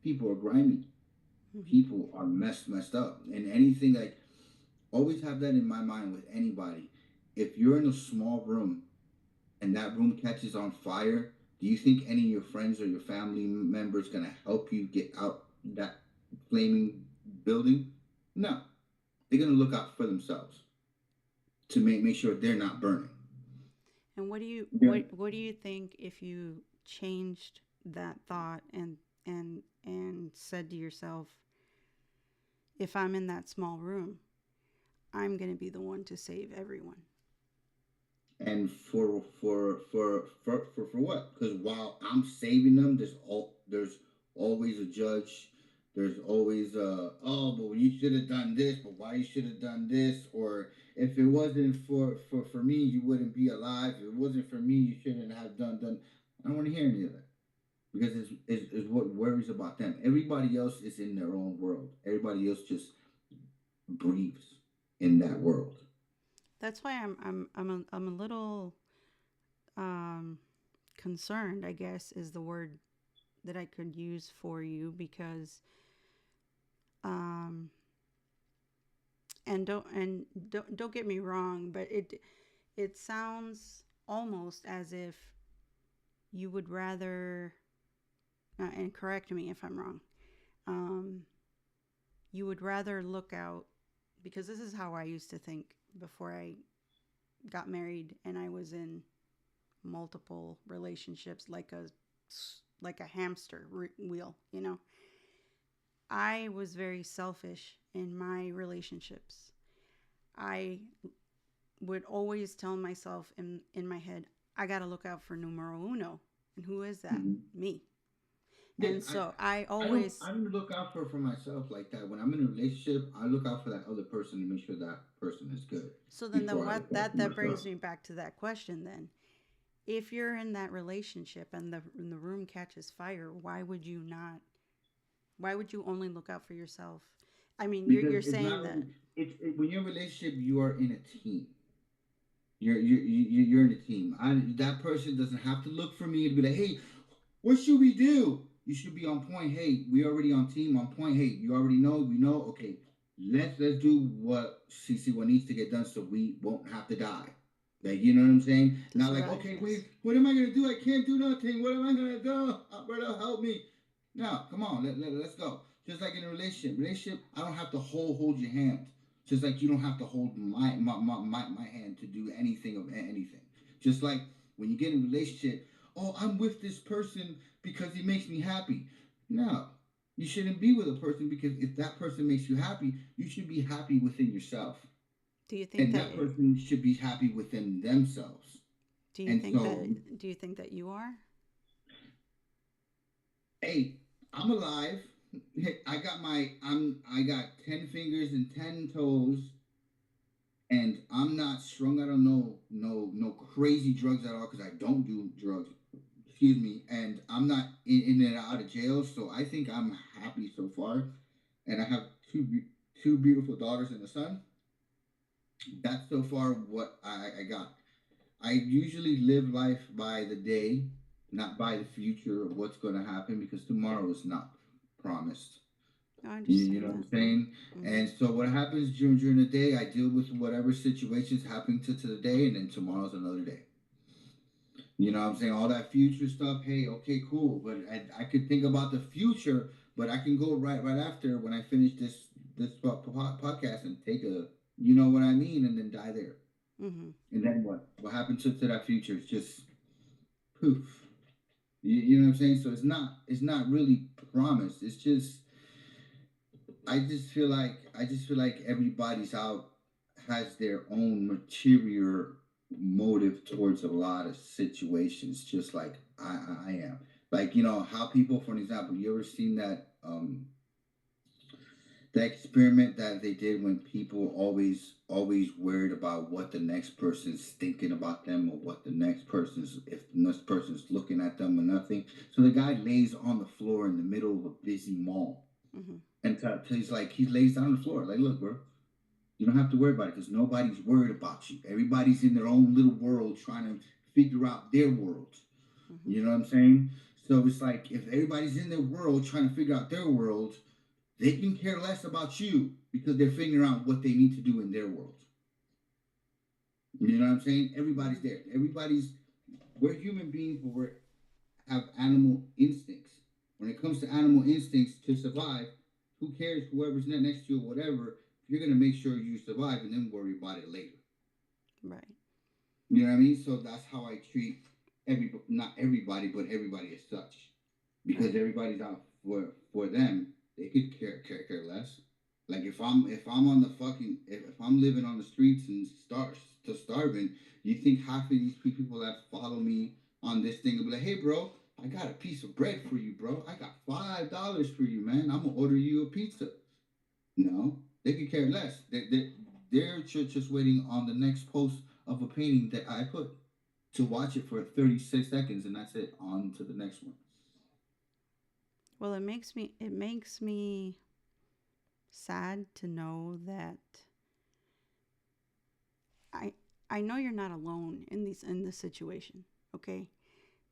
people are grimy. mm-hmm. People are messed up. And anything like always have that in my mind with anybody. If you're in a small room and that room catches on fire, do you think any of your friends or your family members gonna help you get out that flaming building? No, they're gonna look out for themselves to make sure they're not burning. And Yeah. what do you think if you changed that thought and said to yourself, if I'm in that small room, I'm going to be the one to save everyone. And for what? Because while I'm saving them, there's always a judge. There's always oh, but you should have done this, but why you should have done this, or if it wasn't for me, you wouldn't be alive. If it wasn't for me, you shouldn't have done. I don't want to hear any of that because it's what worries about them. Everybody else is in their own world. Everybody else just breathes in that world. That's why I'm a little um, concerned, I guess is the word that I could use for you, because um, don't get me wrong, but it sounds almost as if you would rather, and correct me if I'm wrong, um, you would rather look out, because this is how I used to think before I got married and I was in multiple relationships, like a hamster wheel, you know. I was very selfish in my relationships. I would always tell myself in my head, I got to look out for numero uno. And who is that? Mm-hmm. Me. Yeah, And so I I don't always, I don't look out for myself like that. When I'm in a relationship, I look out for that other person to make sure that person is good so then before I what, look out for that myself. brings me back to that question then. If you're in that relationship and the room catches fire, why would you only look out for yourself? I mean, Because you're it's saying not that. only when you're in a relationship, you are in a team. You're in a team. That person doesn't have to look for me to be like, hey, what should we do? You should be on point. Hey, we already on team on point. Hey, you already know. We know. Okay, let's do what needs to get done so we won't have to die. Like, you know what I'm saying? To Not like, survive, okay, yes. wait, what am I gonna do? I can't do nothing. What am I gonna do? Brother, help me. No, come on, let's go. Just like in a relationship, I don't have to hold your hand. Just like you don't have to hold my hand to do anything of anything. Just like when you get in a relationship, oh, I'm with this person because he makes me happy. No, you shouldn't be with a person because if that person makes you happy, you should be happy within yourself. Do you think And that that person should be happy within themselves. do you And think so, that do you think that you are? hey, I'm alive. Hey, I got 10 fingers and 10 toes, and I'm not strung out on no crazy drugs at all because I don't do drugs. Excuse me, and I'm not in and out of jail, so I think I'm happy so far. And I have two beautiful daughters and a son. That's so far what I got. I usually live life by the day, not by the future of what's going to happen because tomorrow is not promised. I You understand know what that. I'm saying? Mm-hmm. And so what happens during the day, I deal with whatever situations happen to the day, and then tomorrow's another day. You know what I'm saying? All that future stuff, hey, okay, cool. But I could think about the future, but I can go right after when I finish this podcast and take a, you know what I mean, and then die there. Mm-hmm. And then what? What happened to that future? It's just poof. You know what I'm saying? So it's not really promised. It's just I just feel like everybody's out has their own material motive towards a lot of situations, just like I am. Like, how people, for an example, you ever seen that experiment that they did when people always worried about what the next person's thinking about them or what the next person's if the next person's looking at them or nothing. So the guy lays on the floor in the middle of a busy mall Mm-hmm. and he's like, he lays down on the floor. Like, look, bro, you don't have to worry about it because nobody's worried about you. Everybody's in their own little world trying to figure out their world. Mm-hmm. You know what I'm saying? So it's like if everybody's in their world trying to figure out their world, they can care less about you because they're figuring out what they need to do in their world. You know what I'm saying? Mm-hmm. Everybody's there. We're human beings, but we have animal instincts. When it comes to animal instincts to survive, who cares whoever's next to you or whatever? You're gonna make sure you survive and then worry about it later. Right. You know what I mean? So that's how I treat not everybody, but everybody as such, because Right. everybody's out for them. They could care less. Like if I'm on the fucking if I'm living on the streets and starving, you think half of these people that follow me on this thing will be like, hey bro, I got a piece of bread for you, bro. I got $5 for you, man. I'm gonna order you a pizza. No, they could care less. They're just waiting on the next post of a painting that I put to watch it for 36 seconds, and that's it. On to the next one. Well, it makes me sad to know that I I know you're not alone in this situation, okay? I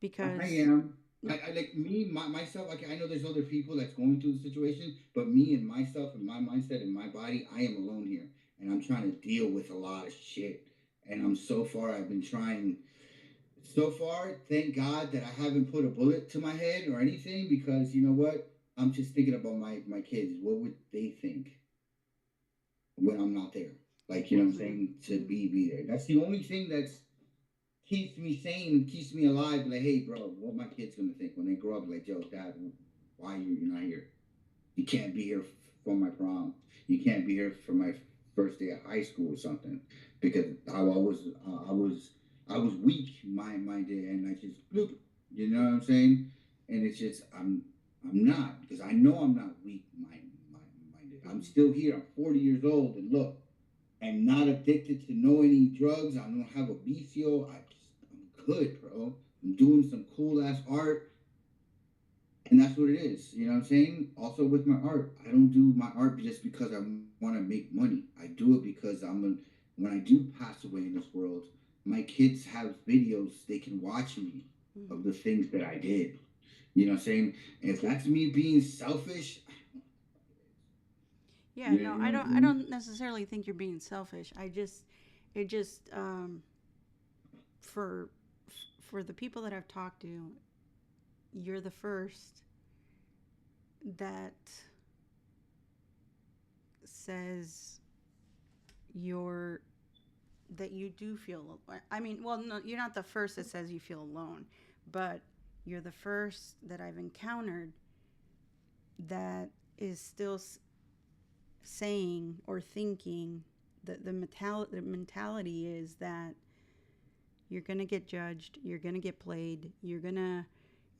Because am. I like me, myself. Like I know there's other people that's going through the situation, but me and myself and my mindset and my body, I am alone here, and I'm trying to deal with a lot of shit. And I've been trying so far. Thank God that I haven't put a bullet to my head or anything because you know what? I'm just thinking about my kids. What would they think when I'm not there? Like you know what I'm mm-hmm. saying? To Mm-hmm. be there. That's the only thing that's keeps me sane, keeps me alive. Like, hey, bro, what my kids gonna think when they grow up? Like, yo, dad, why you're not here? You can't be here for my prom. You can't be here for my first day of high school or something because I was weak minded and I just bloop. You know what I'm saying? And it's just I'm not because I know I'm not weak minded. I'm Mm-hmm. still here. I'm 40 years old and look. I'm not addicted to no any drugs. I don't have a BCO. I'm good, bro. I'm doing some cool ass art, and that's what it is. You know what I'm saying? Also with my art, I don't do my art just because I want to make money. I do it because when I do pass away in this world, my kids have videos they can watch me of Mm-hmm. the things that I did. You know what I'm saying? If that's me being selfish, Yeah, you no, know what I I mean? don't necessarily think you're being selfish. It just, for, for the people that I've talked to, you're the first that says you're, that you do feel, I mean, well, no, you're not the first that says you feel alone, but you're the first that I've encountered that is still saying or thinking that the mentality is that you're going to get judged, you're going to get played, you're going to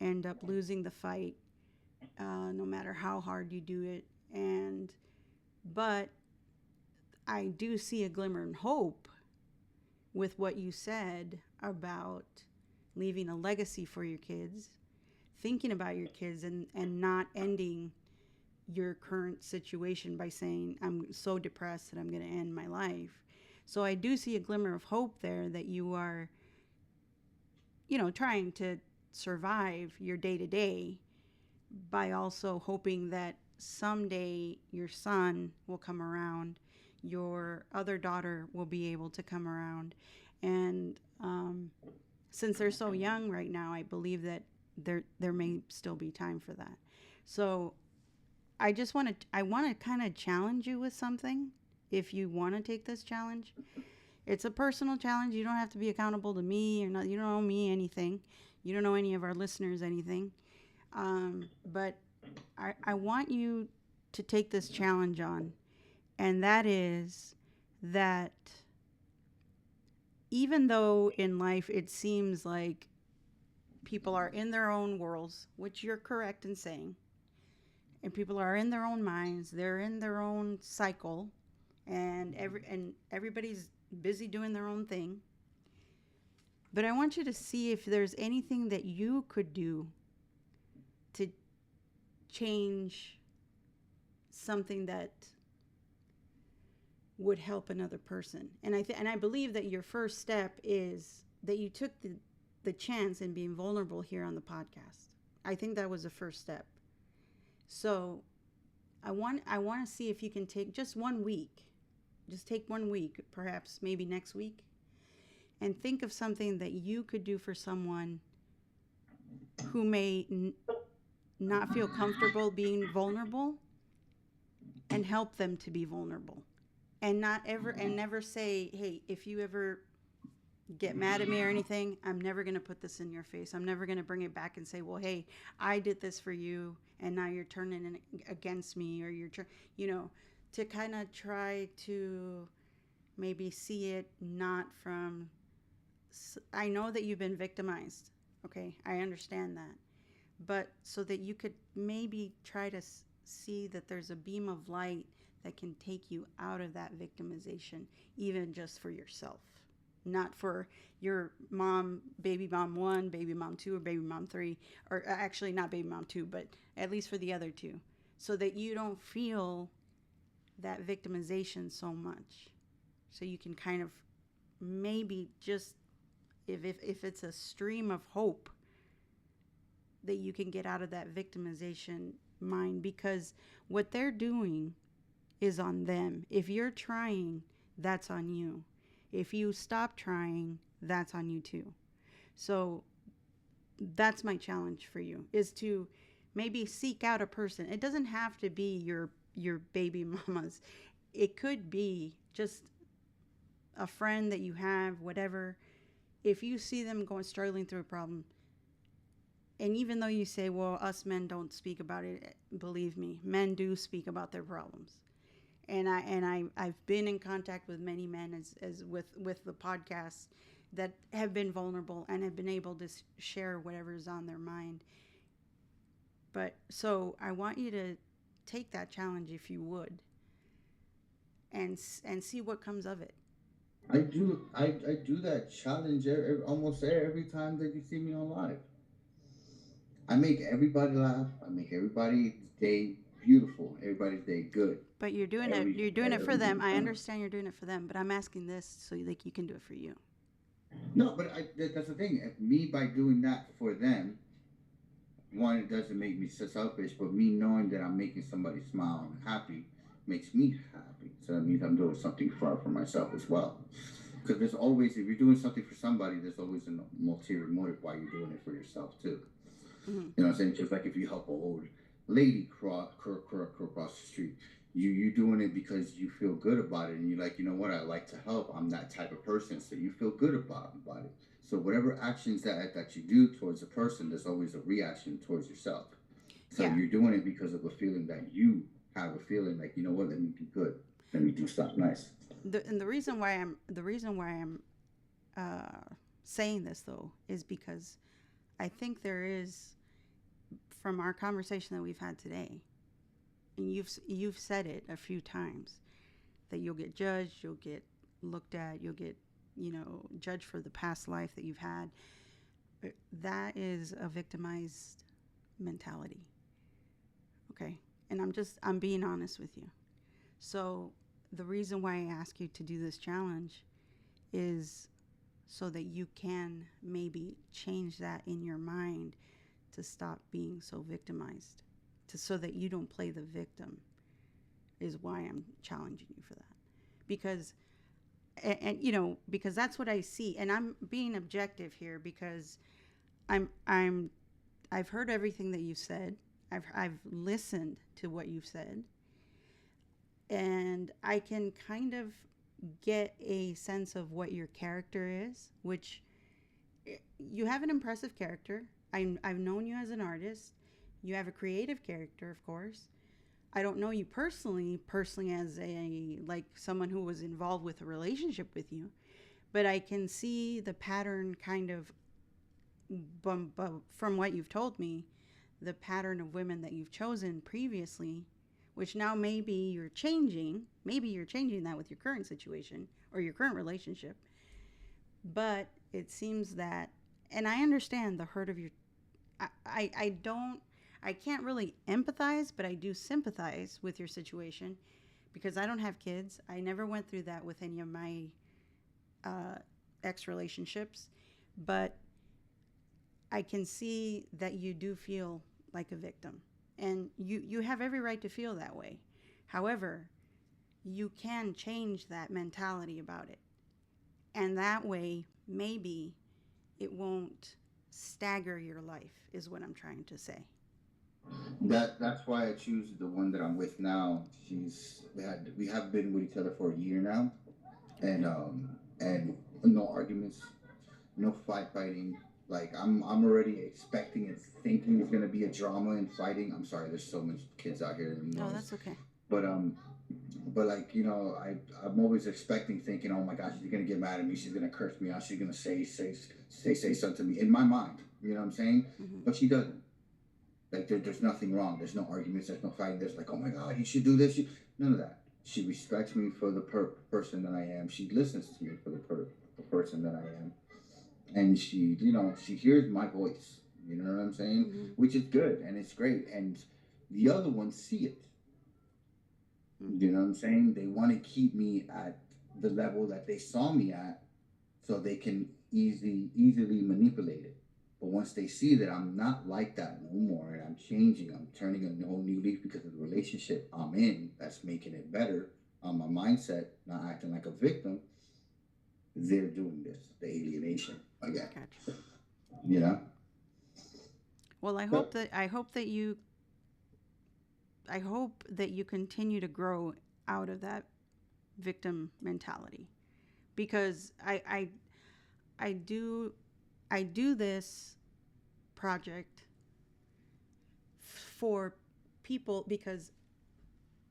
end up losing the fight, no matter how hard you do it. And, but I do see a glimmer of hope with what you said about leaving a legacy for your kids, thinking about your kids, and not ending your current situation by saying, I'm so depressed that I'm going to end my life. So I do see a glimmer of hope there that you are, trying to survive your day to day by also hoping that someday your son will come around, your other daughter will be able to come around. And since they're so young right now, I believe that there may still be time for that. So I want to kind of challenge you with something. If you want to take this challenge, it's a personal challenge. You don't have to be accountable to me or not. You don't owe me anything. You don't owe any of our listeners anything. But I want you to take this challenge on, and that is that even though in life it seems like people are in their own worlds, which you're correct in saying, and people are in their own minds, they're in their own cycle, and everybody's busy doing their own thing. But I want you to see if there's anything that you could do to change something that would help another person. And I believe that your first step is that you took the chance in being vulnerable here on the podcast. I think that was the first step. So I want to see if you can take just 1 week. Just take 1 week, perhaps maybe next week, and think of something that you could do for someone who may not feel comfortable being vulnerable, and help them to be vulnerable. And not ever and never say, "Hey, if you ever get mad at me or anything, I'm never going to put this in your face. I'm never going to bring it back and say, well, hey, I did this for you and now you're turning it against me, or you know, to kind of try to maybe see it not from, I know that you've been victimized. Okay, I understand that. But so that you could maybe try to see that there's a beam of light that can take you out of that victimization, even just for yourself, not for your mom, baby mom one, baby mom two, or baby mom three, or actually not baby mom two, but at least for the other two, so that you don't feel that victimization so much. So you can kind of maybe just, if it's a stream of hope, that you can get out of that victimization mind, because what they're doing is on them. If you're trying, that's on you. If you stop trying, that's on you too. So that's my challenge for you, is to maybe seek out a person. It doesn't have to be your baby mamas. It could be just a friend that you have, whatever. If you see them going struggling through a problem, and even though you say, well, us men don't speak about it, believe me, men do speak about their problems. I've been in contact with many men, as with the podcast, that have been vulnerable and have been able to share whatever's on their mind. But so I want you to take that challenge, if you would, and see what comes of it. I do that challenge almost every time that you see me on live. I make everybody laugh. I make everybody's day beautiful. Everybody's day good. But you're doing it for them. Every I time. understand you're doing it for them, but I'm asking this so like you can do it for you. No, but that's the thing. Me by doing that for them, one, it doesn't make me so selfish, but me knowing that I'm making somebody smile and happy makes me happy. So that means I'm doing something for myself as well. Because there's always, if you're doing something for somebody, there's always an ulterior motive why you're doing it for yourself too. Mm-hmm. You know what I'm saying? Just like if you help an old lady cross the street, you doing it because you feel good about it, and you're like, you know what, I like to help. I'm that type of person, so you feel good about it. So whatever actions that you do towards a person, there's always a reaction towards yourself. So Yeah. you're doing it because of a feeling that you have a feeling like, you know what, let me be good, let me do something nice. And the reason why I'm saying this though is because I think there is, from our conversation that we've had today, and you've said it a few times, that you'll get judged, you'll get looked at, you'll get, judged for the past life that you've had. That is a victimized mentality. Okay. And I'm being honest with you. So the reason why I ask you to do this challenge is so that you can maybe change that in your mind to stop being so victimized, so that you don't play the victim, is why I'm challenging you for that. Because because that's what I see, and I'm being objective here because I'm I've heard everything that you said. I've listened to what you've said, and I can kind of get a sense of what your character is, which, you have an impressive character. I've known you as an artist. You have a creative character, of course. I don't know you personally as a, like, someone who was involved with a relationship with you, but I can see the pattern kind of, from what you've told me, the pattern of women that you've chosen previously, which now maybe you're changing that with your current situation or your current relationship. But it seems that, and I understand the hurt of your, I don't, I can't really empathize, but I do sympathize with your situation because I don't have kids. I never went through that with any of my uh, ex relationships, but I can see that you do feel like a victim, and you have every right to feel that way. However, you can change that mentality about it, and that way maybe it won't stagger your life, is what I'm trying to say. That's why I choose the one that I'm with now. We have been with each other for a year now, and Okay. and no arguments, no fighting. Like I'm already expecting and thinking there's gonna be a drama and fighting. I'm sorry, there's so many kids out here and Oh, noise, that's okay. but like, I'm always expecting, thinking, oh my gosh, she's gonna get mad at me, she's gonna curse me out, she's gonna say something to me in my mind. You know what I'm saying? Mm-hmm. But she doesn't. Like there's nothing wrong. There's no arguments. There's no fighting. There's like, oh my God, you should do this. None of that. She respects me for the person that I am. She listens to me for the person that I am, and she hears my voice. You know what I'm saying? Mm-hmm. Which is good and it's great. And the other ones see it. Mm-hmm. You know what I'm saying? They want to keep me at the level that they saw me at, so they can easily manipulate it. But once they see that I'm not like that no more, and I'm changing, I'm turning a whole new leaf because of the relationship I'm in that's making it better on my mindset, not acting like a victim, they're doing this, the alienation again. Gotcha. You know? Well, But I hope that you continue to grow out of that victim mentality, because I do I do this project for people because,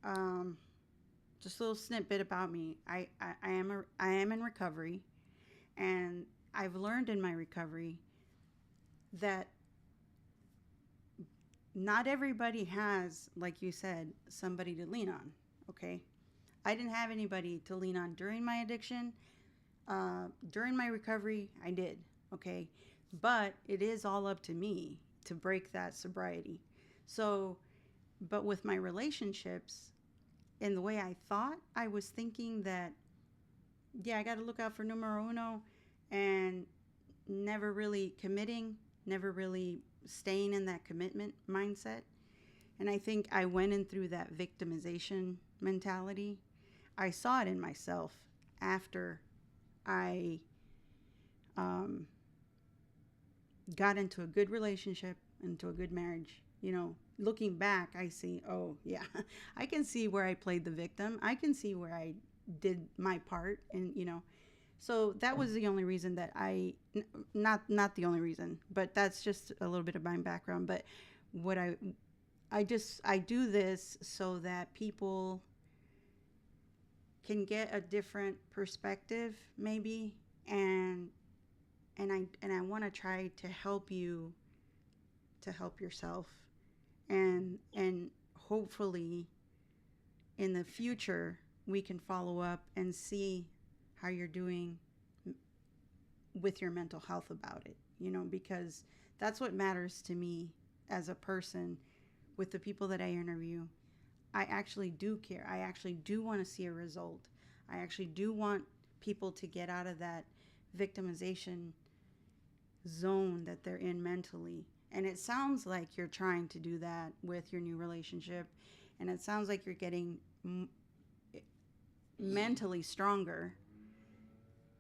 um, just a little snippet about me. I am in recovery, and I've learned in my recovery that not everybody has, like you said, somebody to lean on. Okay, I didn't have anybody to lean on during my addiction. During my recovery, I did. Okay, but it is all up to me to break that sobriety. So, but with my relationships, in the way I thought, I was thinking that, yeah, I got to look out for numero uno, and never really committing, never really staying in that commitment mindset. And I think I went in through that victimization mentality. I saw it in myself after I um, got into a good relationship, into a good marriage. Looking back, I see, oh, yeah, I can see where I played the victim. I can see where I did my part. So that was the only reason that not the only reason, but that's just a little bit of my background. But what I do this so that people can get a different perspective, maybe, and I want to try to help you to help yourself, and hopefully in the future we can follow up and see how you're doing with your mental health about it, because that's what matters to me as a person. With the people that I interview, I actually do care. I actually do want to see a result. I actually do want people to get out of that victimization zone that they're in mentally. And it sounds like you're trying to do that with your new relationship. And it sounds like you're getting mentally stronger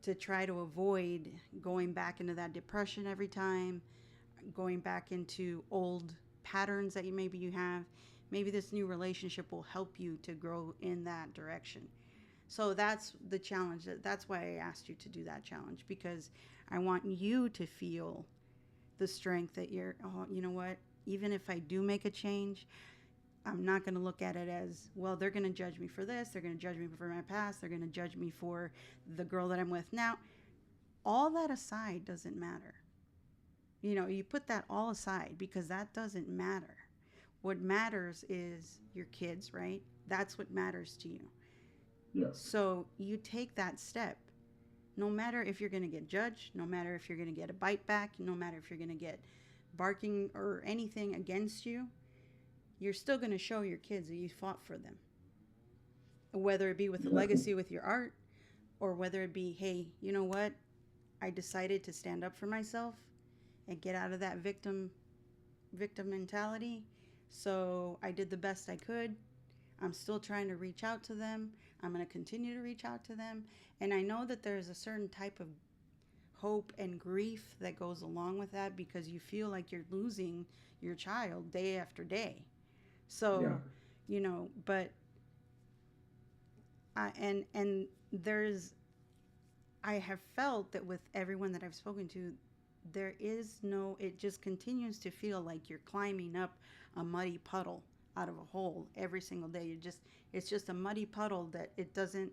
to try to avoid going back into that depression every time, going back into old patterns that maybe you have. Maybe this new relationship will help you to grow in that direction. So that's the challenge. That's why I asked you to do that challenge, because I want you to feel the strength that oh, you know what? Even if I do make a change, I'm not going to look at it as, well, they're going to judge me for this. They're going to judge me for my past. They're going to judge me for the girl that I'm with now. All that aside doesn't matter. You put that all aside because that doesn't matter. What matters is your kids, right? That's what matters to you. Yeah. So you take that step. No matter if you're going to get judged, no matter if you're going to get a bite back, no matter if you're going to get barking or anything against you, you're still going to show your kids that you fought for them. Whether it be with a Exactly. legacy with your art, or whether it be, hey, you know what? I decided to stand up for myself and get out of that victim mentality. So I did the best I could. I'm still trying to reach out to them. I'm going to continue to reach out to them. And I know that there's a certain type of hope and grief that goes along with that, because you feel like you're losing your child day after day. Yeah. So, but and there's I have felt that with everyone that I've spoken to, there is no, it just continues to feel like you're climbing up a muddy puddle out of a hole every single day. It's just a muddy puddle that it doesn't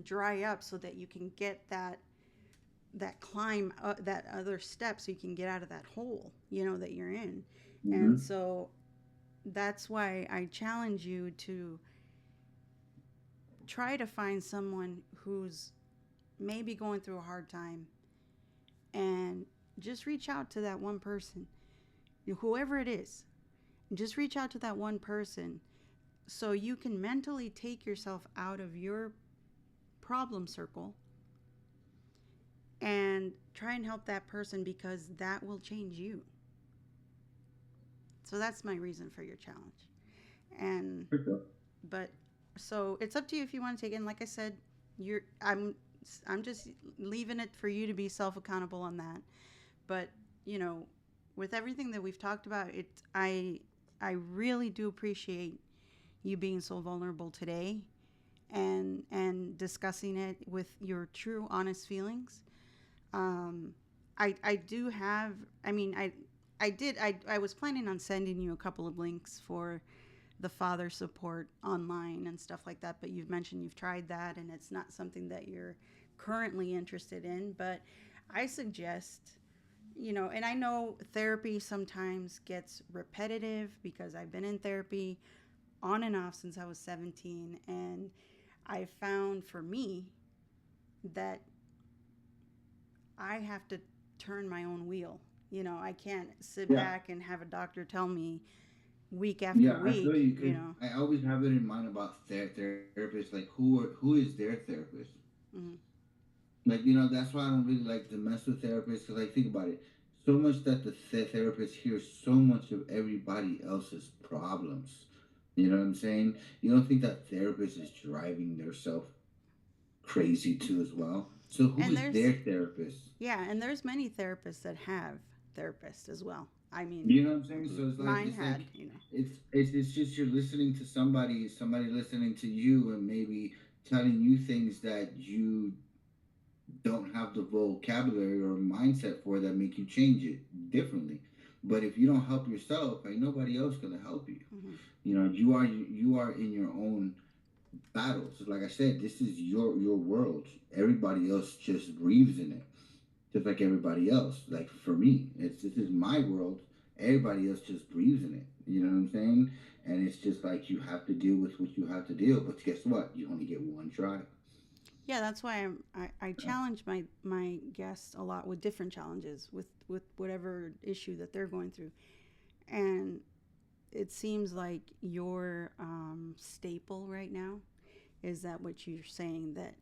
dry up so that you can get that climb, that other step, so you can get out of that hole, that you're in. And Mm-hmm. so that's why I challenge you to try to find someone who's maybe going through a hard time, and just reach out to that one person, whoever it is. Just reach out to that one person so you can mentally take yourself out of your problem circle and try and help that person, because that will change you. So that's my reason for your challenge. And Okay. but so it's up to you if you want to take it. And like I said, you're I'm just leaving it for you to be self accountable on that. But you know, with everything that we've talked about, I really do appreciate you being so vulnerable today, and discussing it with your true honest feelings. um, I do have, I mean, I was planning on sending you a couple of links for the father support online and stuff like that, but you've mentioned you've tried that and it's not something that you're currently interested in. But I suggest, and I know therapy sometimes gets repetitive, because I've been in therapy on and off since I was 17, and I found for me that I have to turn my own wheel. I can't sit Yeah. back and have a doctor tell me week after Yeah, I feel week, you because I always have it in mind about therapists. Like, who is their therapist? mm, Like, that's why I don't really like to mess with therapists because, like, think about it. so much that the therapist hears so much of everybody else's problems. You know what I'm saying? You don't think that therapist is driving themselves crazy too as well? So who And is their there's therapist? yeah, and there's many therapists that have therapists as well. I mean, You know what I'm saying? So it's like mine it's like had, you know. it's just you're listening to somebody listening to you and maybe telling you things that you don't have the vocabulary or mindset for that make you change it differently. But if you don't help yourself, ain't nobody else gonna help you. Hmm. You know, you are in your own battles. Like I said, this is your world. Everybody else just breathes in it, just like everybody else. Like for me, it's this is my world. Everybody else just breathes in it. You know what I'm saying? And it's just like you have to deal with what you have to deal. But guess what? You only get one try. Yeah, that's why I challenge my guests a lot with different challenges with whatever issue that they're going through, and it seems like your staple right now is that what you're saying, that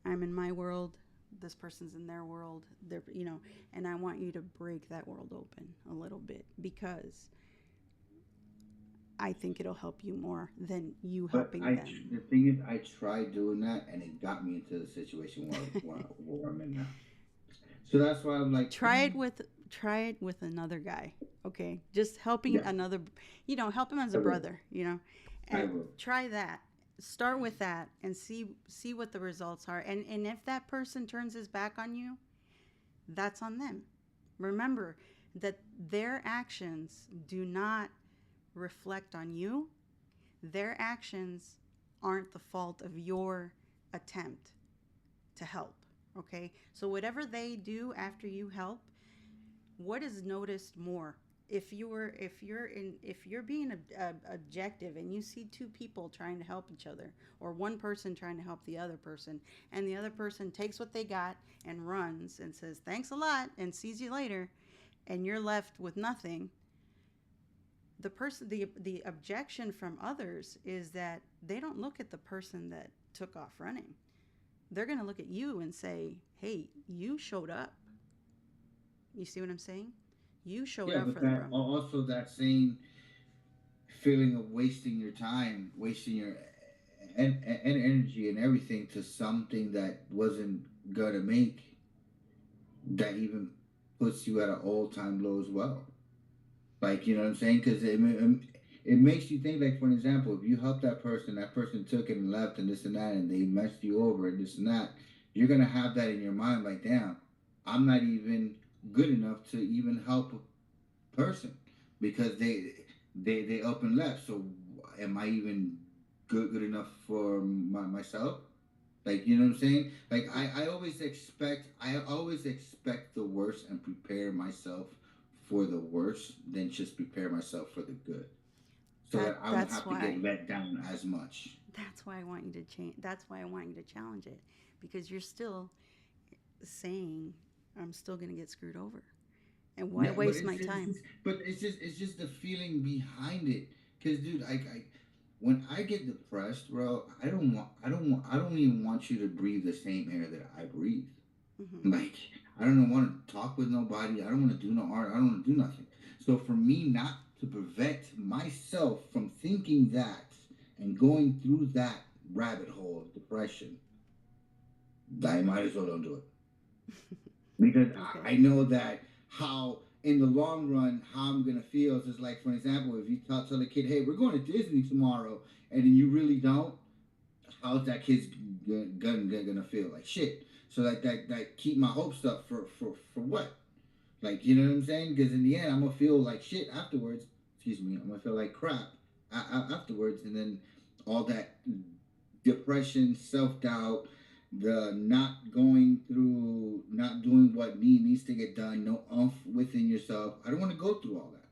I'm in my world, this person's in their world, they're, you know, and I want you to break that world open a little bit because I think it'll help you more than you But helping them. the thing is, I tried doing that, and it got me into the situation where I'm in now. So that's why I'm like, try it with try it with another guy. Okay, just helping yeah, another, you know, help him as a I will, brother, you know, I and will. try that. Start with that and see what the results are, and if that person turns his back on you, that's on them. Remember that their actions do not reflect on you. Their actions aren't the fault of your attempt to help. Okay, so whatever they do after you help, what is noticed more, if you're being objective and you see two people trying to help each other, or one person trying to help the other person, and the other person takes what they got and runs and says thanks a lot and sees you later, and you're left with nothing, the objection from others is that they don't look at the person that took off running. They're going to look at you and say, hey, you showed up. You see what I'm saying? You showed Yeah, up but for the that problem. also that same feeling of wasting your time, wasting your and energy and everything to something that wasn't gonna make that even puts you at an all time low as well. Like, you know what I'm saying? Because it makes you think, like, for an example, if you help that person took it and left and this and that, and they messed you over and this and that, you're going to have that in your mind, like, damn, I'm not even good enough to even help a person because they up and left. So am I even good enough for myself? Like, you know what I'm saying? Like Yeah, I always expect the worst and prepare myself for the worst than just prepare myself for the good. So that I won't that's have to get why let down as much. that's why I want you to change. That's why I want you to challenge it, because you're still saying I'm still going to get screwed over, and why Yeah, but waste my time? it's just the feeling behind it. Cause dude, I when I get depressed, bro, I don't even want you to breathe the same air that I breathe. Hmm. Like I don't want to talk with nobody. I don't want to do no art. I don't want to do nothing. So for me not to prevent myself from thinking that and going through that rabbit hole of depression, I might as well don't do it because Okay. I know that how in the long run how I'm gonna feel is just like for example if you tell the kid, hey, we're going to Disney tomorrow, and then you really don't, how's that kid's gonna feel like shit? So like that keep my hopes up for what? Like, you know what I'm saying? Because in the end, I'm gonna feel like shit afterwards. Excuse me. I'm gonna feel like crap afterwards, and then all that depression, self doubt, the not going through, not doing what needs to get done, no umph within yourself. I don't want to go through all that.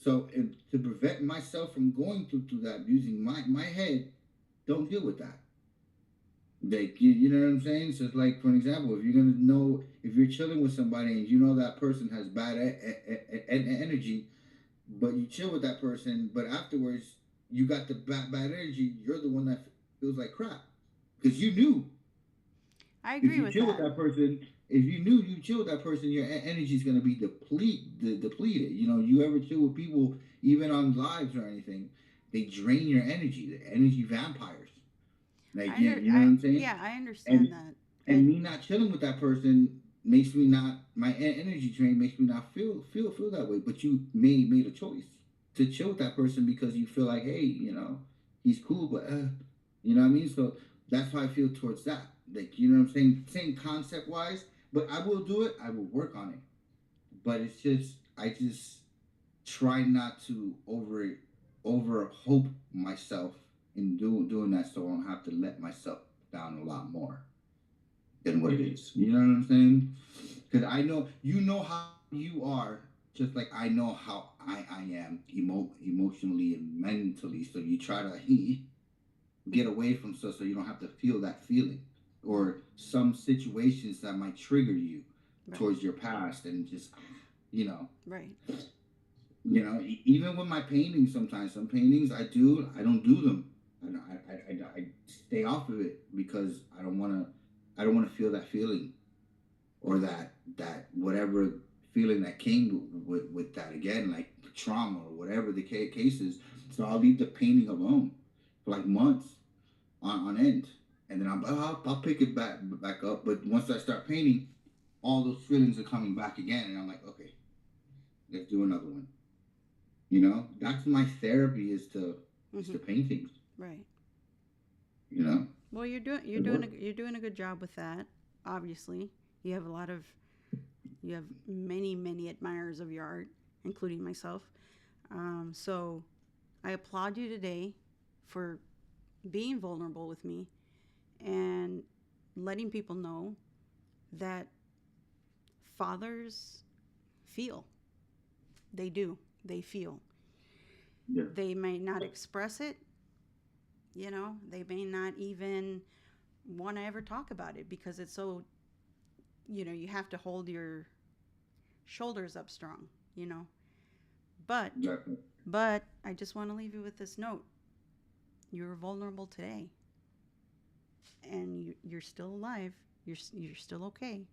So to prevent myself from going through that, using my head, don't deal with that. Like you know what I'm saying? So it's like, for an example, if you're gonna know if you're chilling with somebody and you know that person has bad energy, but you chill with that person, but afterwards you got the bad energy, you're the one that feels like crap because you knew. I If agree you with chill with that. that person, if you knew you chill with that person, your energy is going to be depleted. You know, you ever chill with people, even on lives or anything, they drain your energy. The energy vampires. Like you know what I'm saying? Yeah, I understand And that. and It me not chilling with that person makes me not my energy drain makes me not feel that way. But you made a choice to chill with that person because you feel like, hey, you know, he's cool, but you know what I mean. So that's how I feel towards that. Like you know what I'm saying? Same concept wise, but I will do it. I will work on it. But it's just I just try not to over hope myself in doing that, so I don't have to let myself down a lot more than what it is. You know what I'm saying? Because I know you know how you are, just like I know how I am emotionally and mentally. So you try to get away from stuff so you don't have to feel that feeling or some situations that might trigger you right, towards your past and just you know right, even with my paintings, sometimes some paintings I don't do them. I stay off of it because I don't want to feel that feeling or that whatever feeling that came with that again, like trauma or whatever the case is. So I'll leave the painting alone for like months on end, and then I'll pick it back up. But once I start painting, all those feelings are coming back again, and I'm like, okay, let's do another one. You know, that's my therapy is hmm to paintings. right. You know, Well, it works. you're doing a good job with that. Obviously, you have a lot of you have many admirers of your art, including myself. So I applaud you today for being vulnerable with me and letting people know that fathers feel. They do. They feel. Yeah, They may not express it, they may not even want to ever talk about it because it's so, you have to hold your shoulders up strong, you know. But, exactly. but I just want to leave you with this note. You're vulnerable today and you're still alive. You're still okay.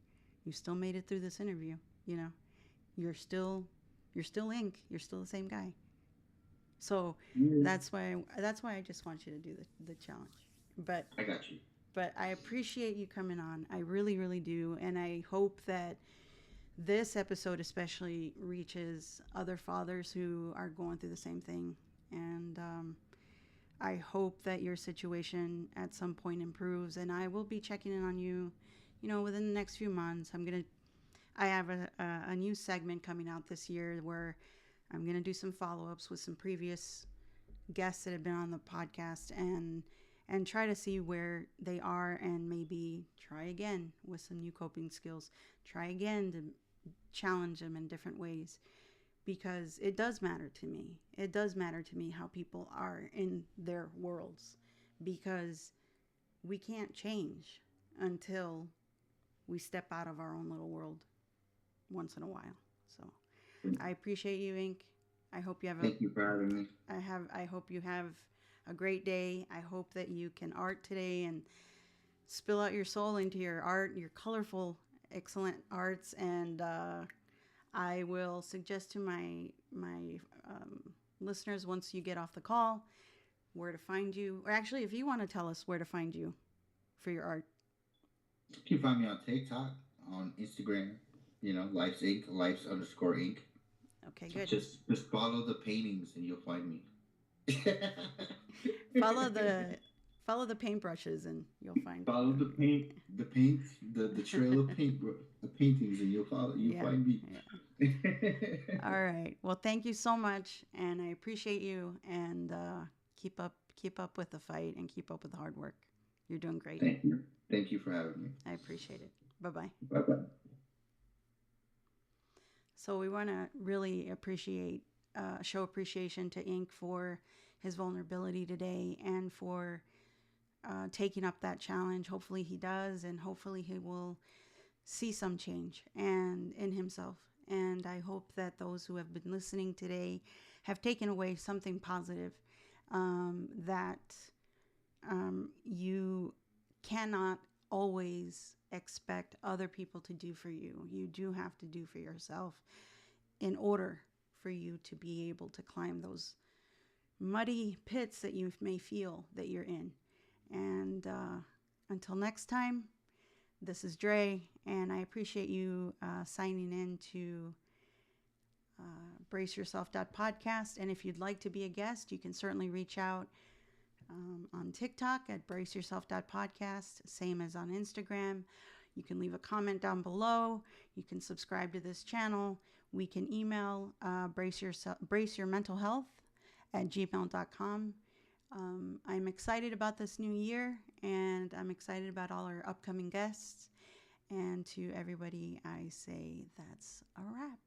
You still made it through this interview, you know. You're still, you're still Ink. You're still the same guy. So Yeah, that's why I just want you to do the challenge. But I got you. but I appreciate you coming on. I really do, and I hope that this episode especially reaches other fathers who are going through the same thing. And I hope that your situation at some point improves. And I will be checking in on you, within the next few months. I have a new segment coming out this year where I'm gonna do some follow ups with some previous guests that have been on the podcast and try to see where they are and maybe try again with some new coping skills. Try again to challenge them in different ways because it does matter to me. It does matter to me how people are in their worlds because we can't change until we step out of our own little world once in a while. So I appreciate you, Ink. I hope you have a Thank you for having me. I hope you have a great day. I hope that you can art today and spill out your soul into your art, your colorful, excellent arts. And I will suggest to my listeners once you get off the call where to find you. Or actually, if you want to tell us where to find you for your art. You can find me on TikTok, on Instagram. You know, Life's Ink, Life's underscore Ink. Okay, good. Just follow the paintings and you'll find me. follow the Follow the paintbrushes and you'll find. Follow the paint, the trail of paintings, and you'll Yeah, find me. yeah. All right. Well, thank you so much, and I appreciate you. And keep up with the fight, and keep up with the hard work. You're doing great. Thank you for having me. I appreciate it. Bye bye. Bye bye. So we want to really show appreciation to Ink for his vulnerability today and for taking up that challenge. Hopefully he does, and hopefully he will see some change and in himself. And I hope that those who have been listening today have taken away something positive, that you cannot always expect other people to do for you. You do have to do for yourself in order for you to be able to climb those muddy pits that you may feel that you're in. And until next time, this is Dre, and I appreciate you signing in to Yourself.Podcast. And if you'd like to be a guest, you can certainly reach out on TikTok at Yourself.Podcast, same as on Instagram. You can leave a comment down below. You can subscribe to this channel. We can email brace your mental health at gmail.com. I'm excited about this new year, and I'm excited about all our upcoming guests. And to everybody, I say that's a wrap.